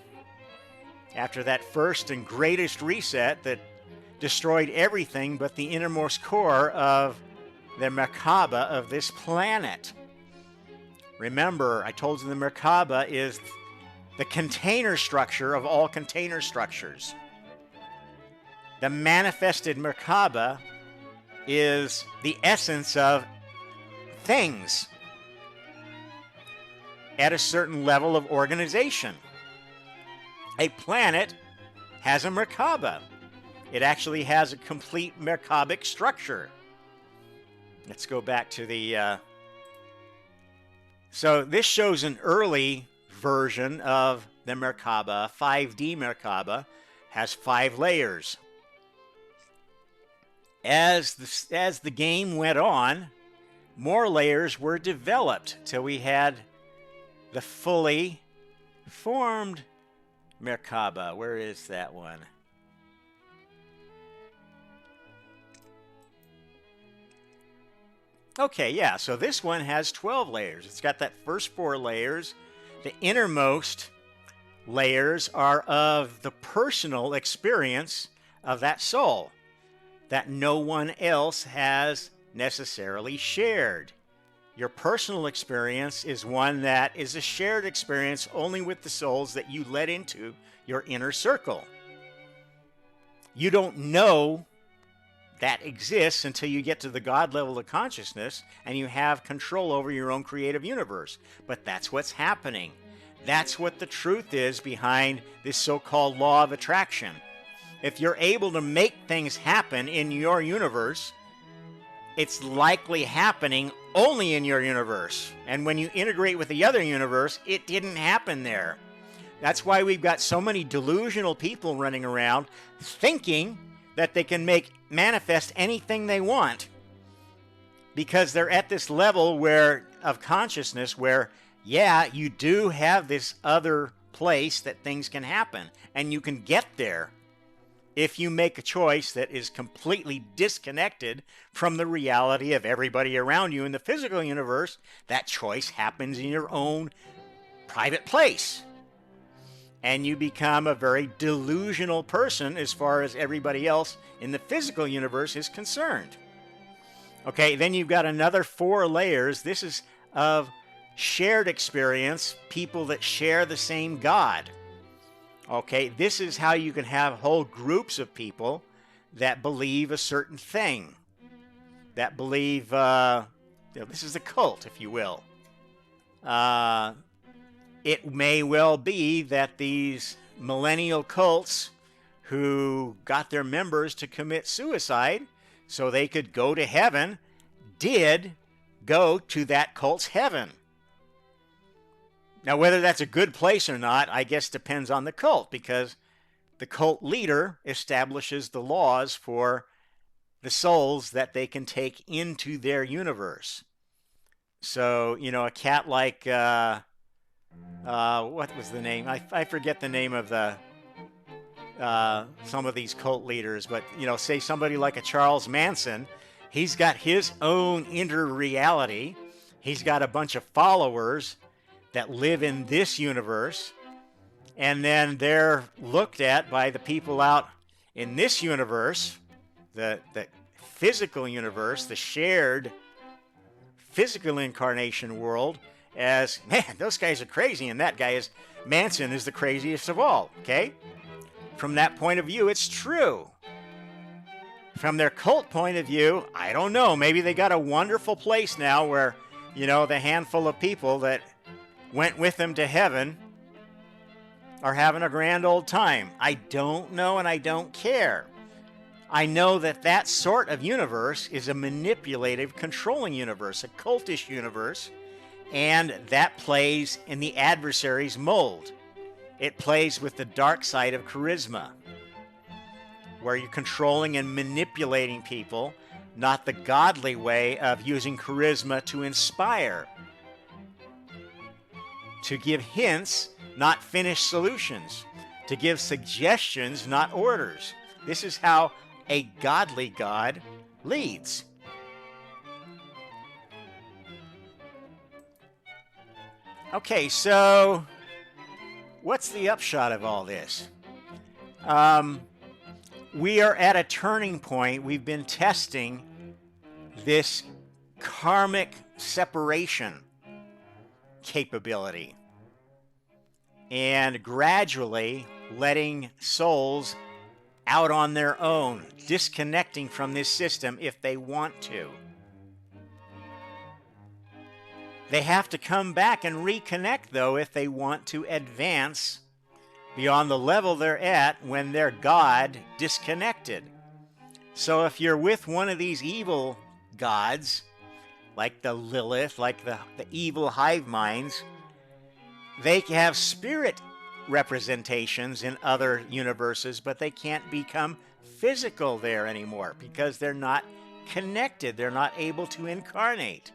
After that first and greatest reset that destroyed everything but the innermost core of the merkaba of this planet. Remember, I told you the merkaba is the container structure of all container structures. The manifested merkaba is the essence of things at a certain level of organization. A planet has a merkaba. It actually has a complete merkabic structure. Let's go back to the... So this shows an early version of the merkaba. 5D merkaba has 5 layers. As the game went on, more layers were developed till we had the fully formed merkaba. Where is that one? Okay, yeah, so this one has 12 layers. It's got that first 4 layers. The innermost layers are of the personal experience of that soul that no one else has necessarily shared. Your personal experience is one that is a shared experience only with the souls that you let into your inner circle. You don't know that exists until you get to the God level of consciousness and you have control over your own creative universe. But that's what's happening. That's what the truth is behind this so-called law of attraction. If you're able to make things happen in your universe, it's likely happening only in your universe. And when you integrate with the other universe, it didn't happen there. That's why we've got so many delusional people running around thinking that they can manifest anything they want, because they're at this level of consciousness where, yeah, you do have this other place that things can happen, and you can get there if you make a choice that is completely disconnected from the reality of everybody around you in the physical universe. That choice happens in your own private place. And you become a very delusional person as far as everybody else in the physical universe is concerned. Okay, then you've got another 4 layers. This is of shared experience, people that share the same God. Okay, this is how you can have whole groups of people that believe a certain thing, that believe, this is a cult, if you will. It may well be that these millennial cults who got their members to commit suicide so they could go to heaven did go to that cult's heaven. Now, whether that's a good place or not, I guess depends on the cult, because the cult leader establishes the laws for the souls that they can take into their universe. So, a cat like, what was the name? I forget the name of some of these cult leaders, but, say somebody like a Charles Manson, he's got his own inner reality. He's got a bunch of followers that live in this universe, and then they're looked at by the people out in this universe, the physical universe, the shared physical incarnation world, as, man, those guys are crazy, and that guy Manson is the craziest of all, okay? From that point of view, it's true. From their cult point of view, I don't know, maybe they got a wonderful place now where, the handful of people that went with them to heaven are having a grand old time. I don't know, and I don't care. I know that sort of universe is a manipulative, controlling universe, a cultish universe, and that plays in the adversary's mold. It plays with the dark side of charisma, where you're controlling and manipulating people, not the godly way of using charisma to inspire, to give hints, not finished solutions, to give suggestions, not orders. This is how a godly God leads. Okay, so what's the upshot of all this? We are at a turning point. We've been testing this karmic separation capability and gradually letting souls out on their own, disconnecting from this system if they want to. They have to come back and reconnect, though, if they want to advance beyond the level they're at when they're God disconnected. So if you're with one of these evil gods, like the Lilith, like the evil hive minds, they have spirit representations in other universes, but they can't become physical there anymore because they're not connected. They're not able to incarnate.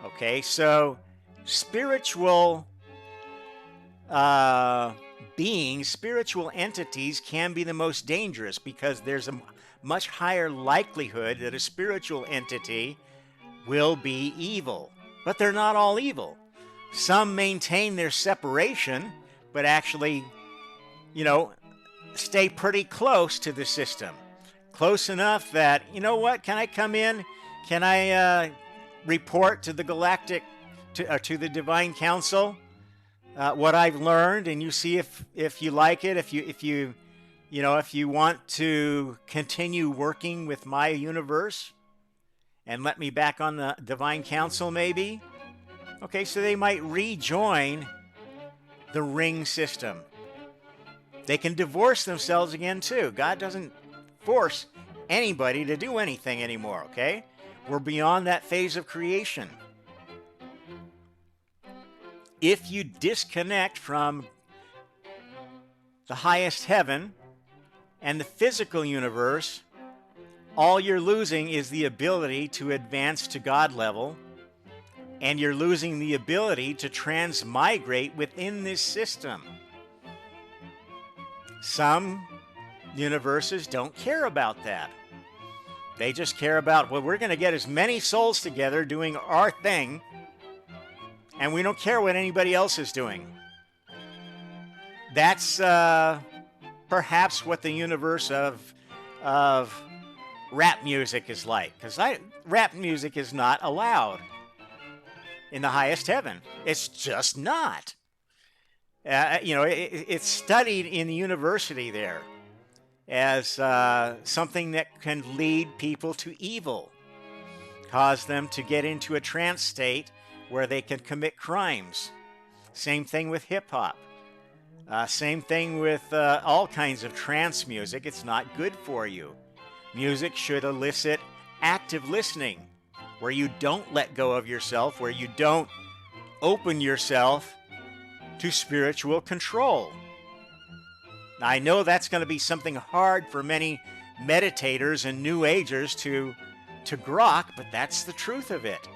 Okay, so spiritual beings, spiritual entities can be the most dangerous because there's a much higher likelihood that a spiritual entity will be evil. But they're not all evil. Some maintain their separation, but actually, stay pretty close to the system. Close enough that, what, can I come in? Can I report to the galactic, to the divine council what I've learned, and you see if you like it, if you You know, if you want to continue working with my universe and let me back on the divine council, maybe. Okay, so they might rejoin the ring system. They can divorce themselves again, too. God doesn't force anybody to do anything anymore, okay? We're beyond that phase of creation. If you disconnect from the highest heaven and the physical universe, all you're losing is the ability to advance to God level, and you're losing the ability to transmigrate within this system. Some universes don't care about that. They just care about, well, we're going to get as many souls together doing our thing, and we don't care what anybody else is doing. That's perhaps what the universe of rap music is like, because rap music is not allowed in the highest heaven. It's just not. It's studied in the university there as something that can lead people to evil, cause them to get into a trance state where they can commit crimes. Same thing with hip-hop. Same thing with all kinds of trance music. It's not good for you. Music should elicit active listening, where you don't let go of yourself, where you don't open yourself to spiritual control. Now, I know that's going to be something hard for many meditators and New Agers to grok, but that's the truth of it.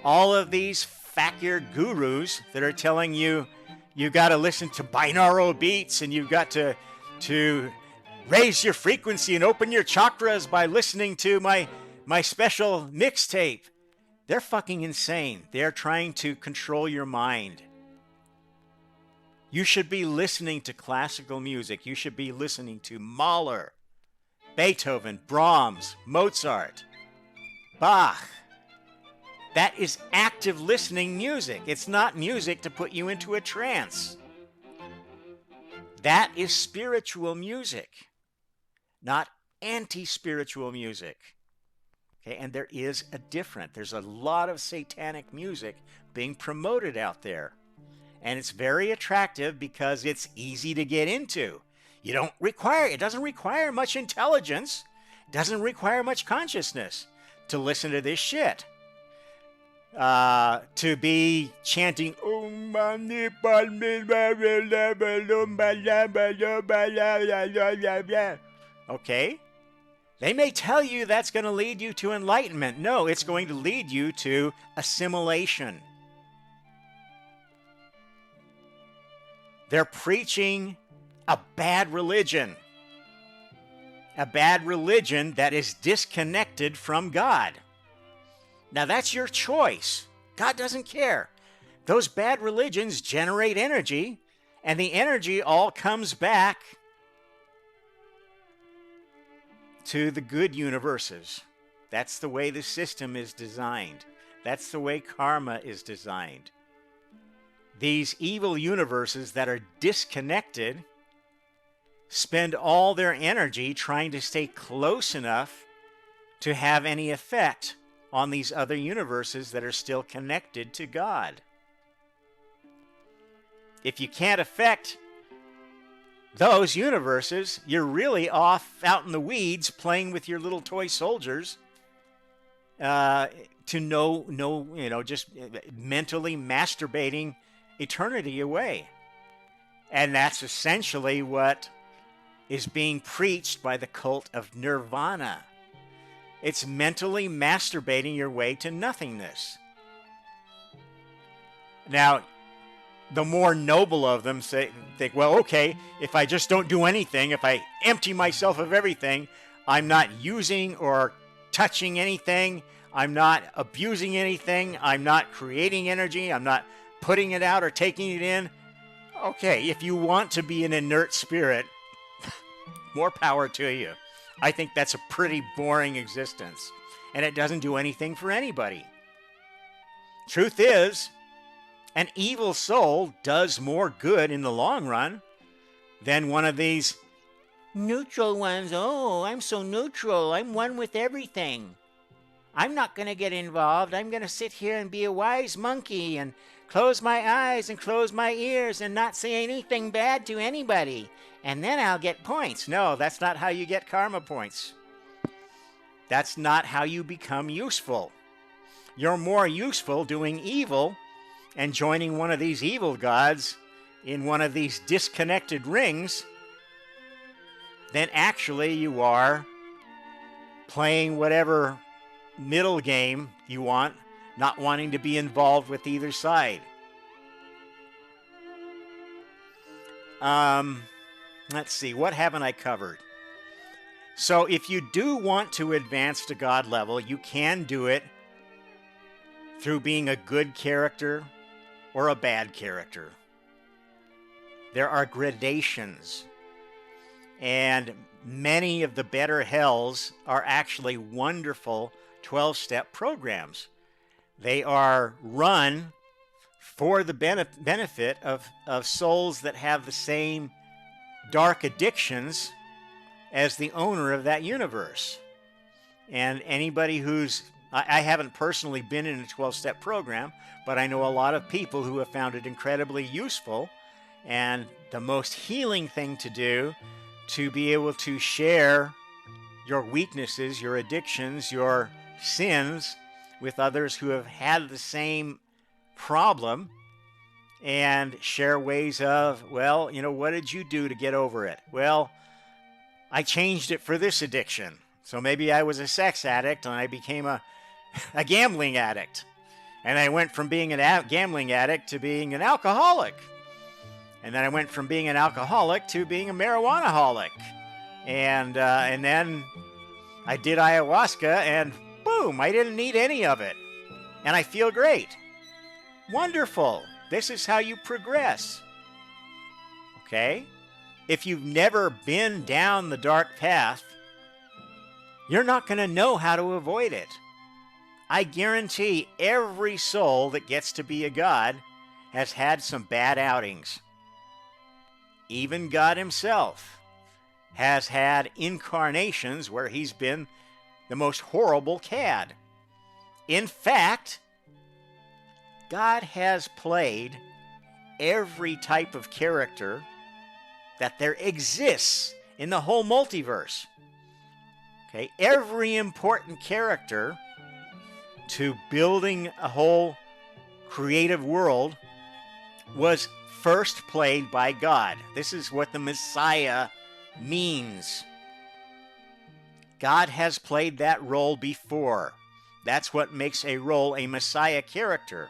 All of these fakir gurus that are telling you got to listen to binaural beats and you've got to raise your frequency and open your chakras by listening to my special mixtape. They're fucking insane. They're trying to control your mind. You should be listening to classical music. You should be listening to Mahler, Beethoven, Brahms, Mozart, Bach. That is active listening music. It's not music to put you into a trance. That is spiritual music, not anti-spiritual music. Okay, and there is a difference. There's a lot of satanic music being promoted out there. And it's very attractive because it's easy to get into. It doesn't require much intelligence. It doesn't require much consciousness to listen to this shit. To be chanting, okay? They may tell you that's going to lead you to enlightenment. No, it's going to lead you to assimilation. They're preaching a bad religion that is disconnected from God. Now, that's your choice. God doesn't care. Those bad religions generate energy, and the energy all comes back to the good universes. That's the way the system is designed. That's the way karma is designed. These evil universes that are disconnected spend all their energy trying to stay close enough to have any effect on these other universes that are still connected to God. If you can't affect those universes, you're really off out in the weeds playing with your little toy soldiers just mentally masturbating eternity away. And that's essentially what is being preached by the cult of nirvana. It's mentally masturbating your way to nothingness. Now, the more noble of them think, well, okay, if I just don't do anything, if I empty myself of everything, I'm not using or touching anything, I'm not abusing anything, I'm not creating energy, I'm not putting it out or taking it in. Okay, if you want to be an inert spirit, more power to you. I think that's a pretty boring existence, and it doesn't do anything for anybody. Truth is, an evil soul does more good in the long run than one of these Neutral ones, oh, I'm so neutral. I'm one with everything. I'm not going to get involved. I'm going to sit here and be a wise monkey and close my eyes and close my ears and not say anything bad to anybody. And then I'll get points. No, that's not how you get karma points. That's not how you become useful. You're more useful doing evil and joining one of these evil gods in one of these disconnected rings than actually you are playing whatever middle game you want, not wanting to be involved with either side. Let's see, what haven't I covered? So if you do want to advance to God level, you can do it through being a good character or a bad character. There are gradations, and many of the better hells are actually wonderful 12-step programs. They are run for the benefit of souls that have the same dark addictions as the owner of that universe. And anybody who's, I haven't personally been in a 12-step program, but I know a lot of people who have found it incredibly useful and the most healing thing to do, to be able to share your weaknesses, your addictions, your sins with others who have had the same problem, and share ways of, well, you know, what did you do to get over it? Well, I changed it for this addiction. So maybe I was a sex addict and I became a gambling addict. And I went from being a gambling addict to being an alcoholic. And then I went from being an alcoholic to being a marijuana-holic. And then I did ayahuasca and boom, I didn't need any of it. And I feel great. Wonderful. This is how you progress. Okay? If you've never been down the dark path, you're not going to know how to avoid it. I guarantee every soul that gets to be a god has had some bad outings. Even God himself has had incarnations where he's been the most horrible cad. In fact, God has played every type of character that there exists in the whole multiverse. Okay, every important character to building a whole creative world was first played by God. This is what the Messiah means. God has played that role before. That's what makes a role a Messiah character.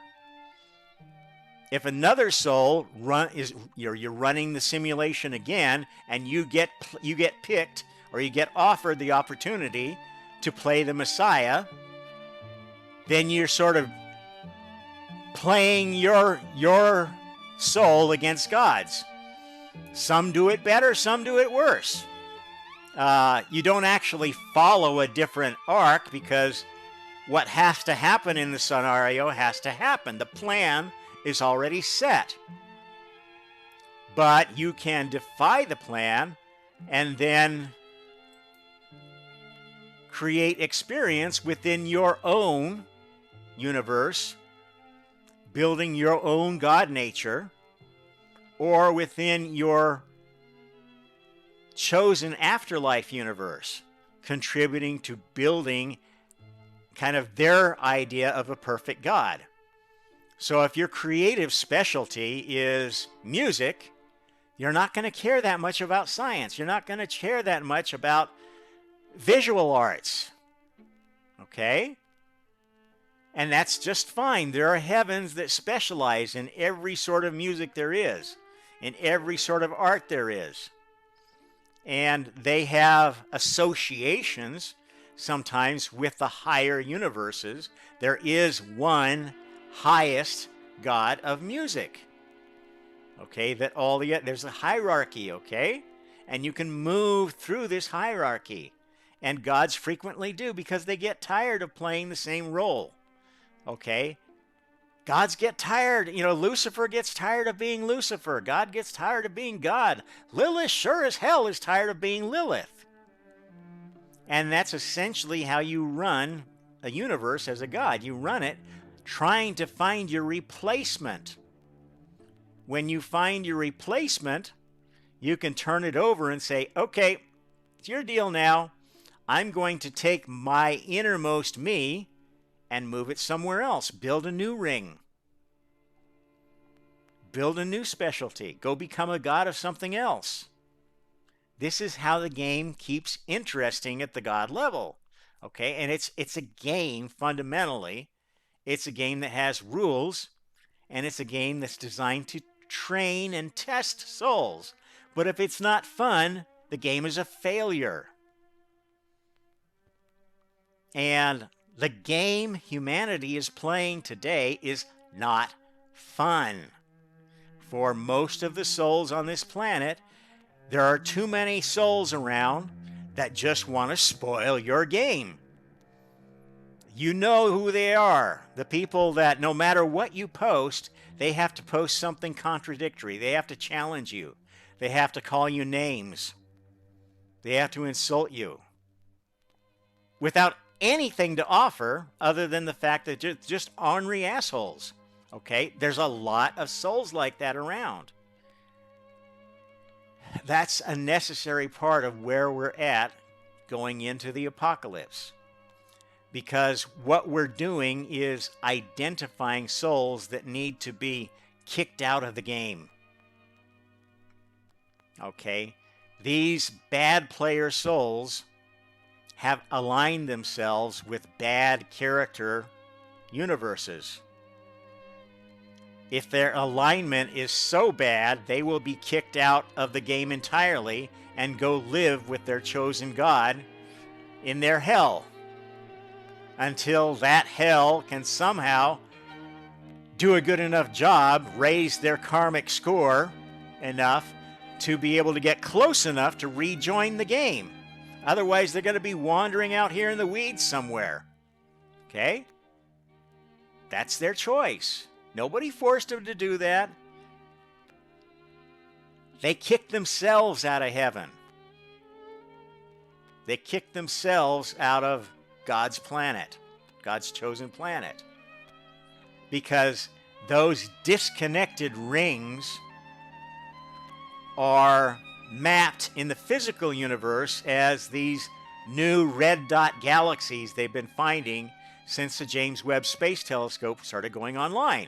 If another soul you're running the simulation again, and you get picked or you get offered the opportunity to play the Messiah, then you're sort of playing your soul against God's. Some do it better, some do it worse. You don't actually follow a different arc because what has to happen in the scenario has to happen. The plan is already set. But you can defy the plan and then create experience within your own universe, building your own God nature, or within your chosen afterlife universe, contributing to building kind of their idea of a perfect God. So if your creative specialty is music, you're not going to care that much about science. You're not going to care that much about visual arts. Okay? And that's just fine. There are heavens that specialize in every sort of music there is, in every sort of art there is. And they have associations sometimes with the higher universes. There is one highest God of music. Okay, there's a hierarchy, okay? And you can move through this hierarchy. And gods frequently do because they get tired of playing the same role. Okay? Gods get tired. You know, Lucifer gets tired of being Lucifer. God gets tired of being God. Lilith sure as hell is tired of being Lilith. And that's essentially how you run a universe as a god. You run it trying to find your replacement. When you find your replacement, you can turn it over and say, okay, it's your deal now. I'm going to take my innermost me and move it somewhere else. Build a new ring. Build a new specialty. Go become a god of something else. This is how the game keeps interesting at the god level. Okay, and it's a game fundamentally. It's a game that has rules, and it's a game that's designed to train and test souls. But if it's not fun, the game is a failure. And the game humanity is playing today is not fun. For most of the souls on this planet, there are too many souls around that just want to spoil your game. You know who they are. The people that no matter what you post, they have to post something contradictory. They have to challenge you. They have to call you names. They have to insult you. Without anything to offer other than the fact that just ornery assholes. Okay? There's a lot of souls like that around. That's a necessary part of where we're at going into the apocalypse. Because what we're doing is identifying souls that need to be kicked out of the game. Okay? These bad player souls have aligned themselves with bad character universes. If their alignment is so bad, they will be kicked out of the game entirely and go live with their chosen god in their hell. Until that hell can somehow do a good enough job, raise their karmic score enough to be able to get close enough to rejoin the game. Otherwise, they're going to be wandering out here in the weeds somewhere. Okay? That's their choice. Nobody forced them to do that. They kicked themselves out of heaven. They kicked themselves out of God's planet, God's chosen planet. Because those disconnected rings are mapped in the physical universe as these new red dot galaxies they've been finding since the James Webb Space Telescope started going online.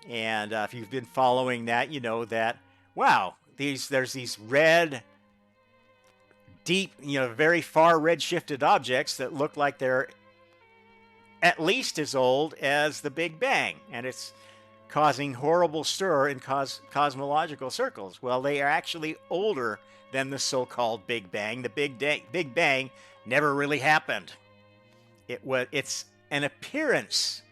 And if you've been following that, you know that, wow, there's these red, deep, very far red-shifted objects that look like they're at least as old as the Big Bang. And it's causing horrible stir in cosmological circles. Well, they are actually older than the so-called Big Bang. The Big Bang never really happened. It's an appearance.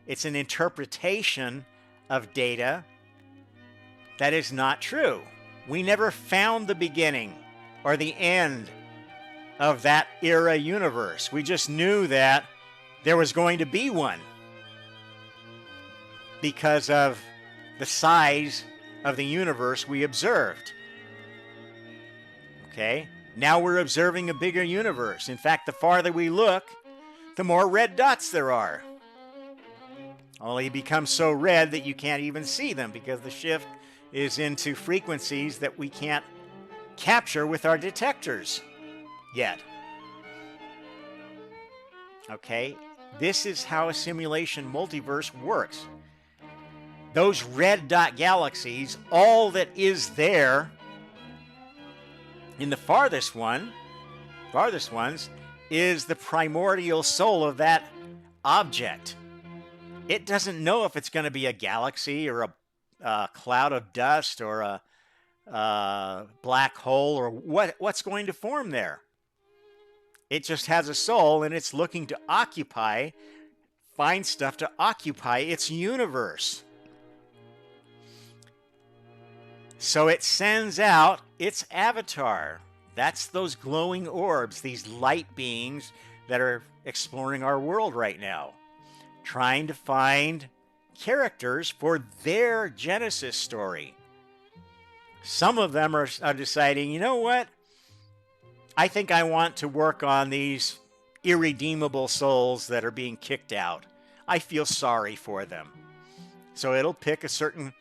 It's an interpretation of data that is not true. We never found the beginning or the end of that era universe. We just knew that there was going to be one because of the size of the universe we observed. Okay? Now we're observing a bigger universe. In fact, the farther we look, the more red dots there are. Only become so red that you can't even see them because the shift is into frequencies that we can't capture with our detectors yet. Okay? This is how a simulation multiverse works. Those red dot galaxies, all that is there in the farthest ones, is the primordial soul of that object. It doesn't know if it's going to be a galaxy or a cloud of dust or a black hole or what's going to form there. It just has a soul and it's looking to find stuff to occupy its universe. So it sends out its avatar. That's those glowing orbs, these light beings that are exploring our world right now, trying to find characters for their Genesis story. Some of them are deciding, you know what? I think I want to work on these irredeemable souls that are being kicked out. I feel sorry for them. So it'll pick a certain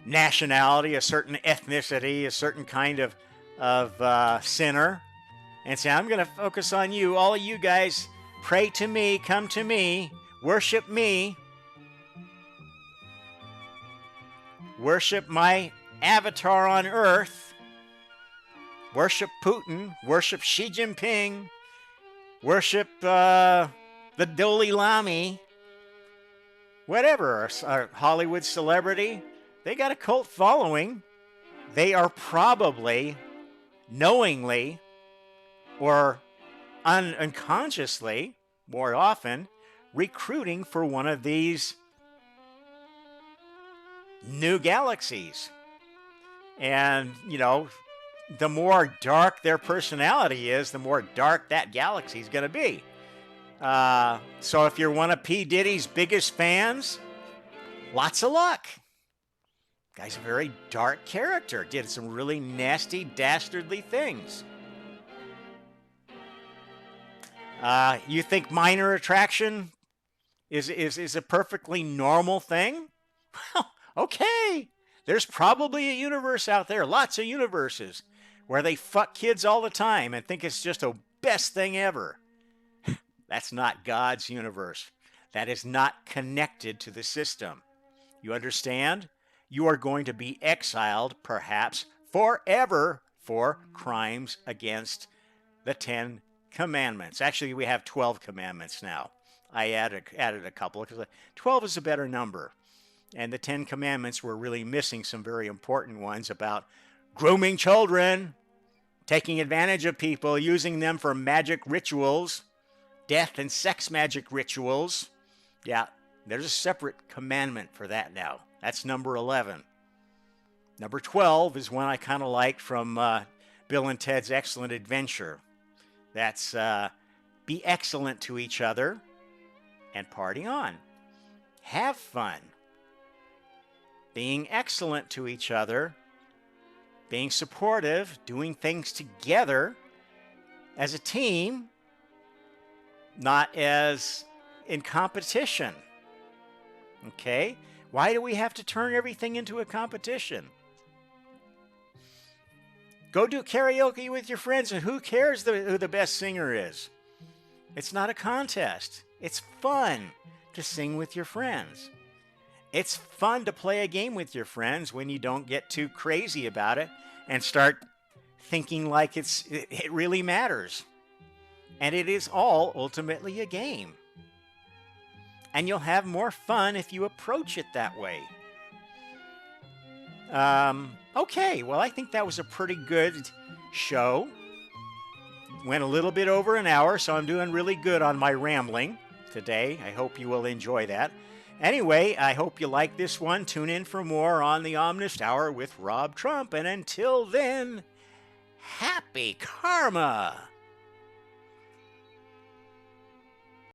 nationality, a certain ethnicity, a certain kind of sinner, and say, I'm going to focus on you. All of you guys, pray to me, come to me, worship me. Worship my avatar on earth. Worship Putin. Worship Xi Jinping. Worship the Dalai Lama. Whatever, a Hollywood celebrity. They got a cult following. They are probably knowingly or unconsciously, more often, recruiting for one of these new galaxies. And, you know, the more dark their personality is, the more dark that galaxy is going to be. So if you're one of P. Diddy's biggest fans, lots of luck. Guy's a very dark character. Did some really nasty, dastardly things. You think minor attraction is a perfectly normal thing? Well, okay. There's probably a universe out there, lots of universes, where they fuck kids all the time and think it's just the best thing ever. That's not God's universe. That is not connected to the system. You understand? You are going to be exiled, perhaps forever, for crimes against the 10 Commandments. Actually, we have 12 commandments now. I added a couple because 12 is a better number. And the 10 Commandments were really missing some very important ones about grooming children, taking advantage of people, using them for magic rituals, death and sex magic rituals. Yeah, there's a separate commandment for that now. That's number 11. Number 12 is one I kind of liked from Bill and Ted's Excellent Adventure. That's be excellent to each other and party on. Have fun. Being excellent to each other, being supportive, doing things together as a team, not as in competition. Okay? Why do we have to turn everything into a competition? Go do karaoke with your friends, and who cares who the best singer is? It's not a contest. It's fun to sing with your friends. It's fun to play a game with your friends when you don't get too crazy about it and start thinking like it really matters. And it is all ultimately a game. And you'll have more fun if you approach it that way. Okay, well, I think that was a pretty good show. Went a little bit over an hour, so I'm doing really good on my rambling today. I hope you will enjoy that. Anyway, I hope you like this one. Tune in for more on the Omnist Hour with Rob Trump. And until then, happy karma!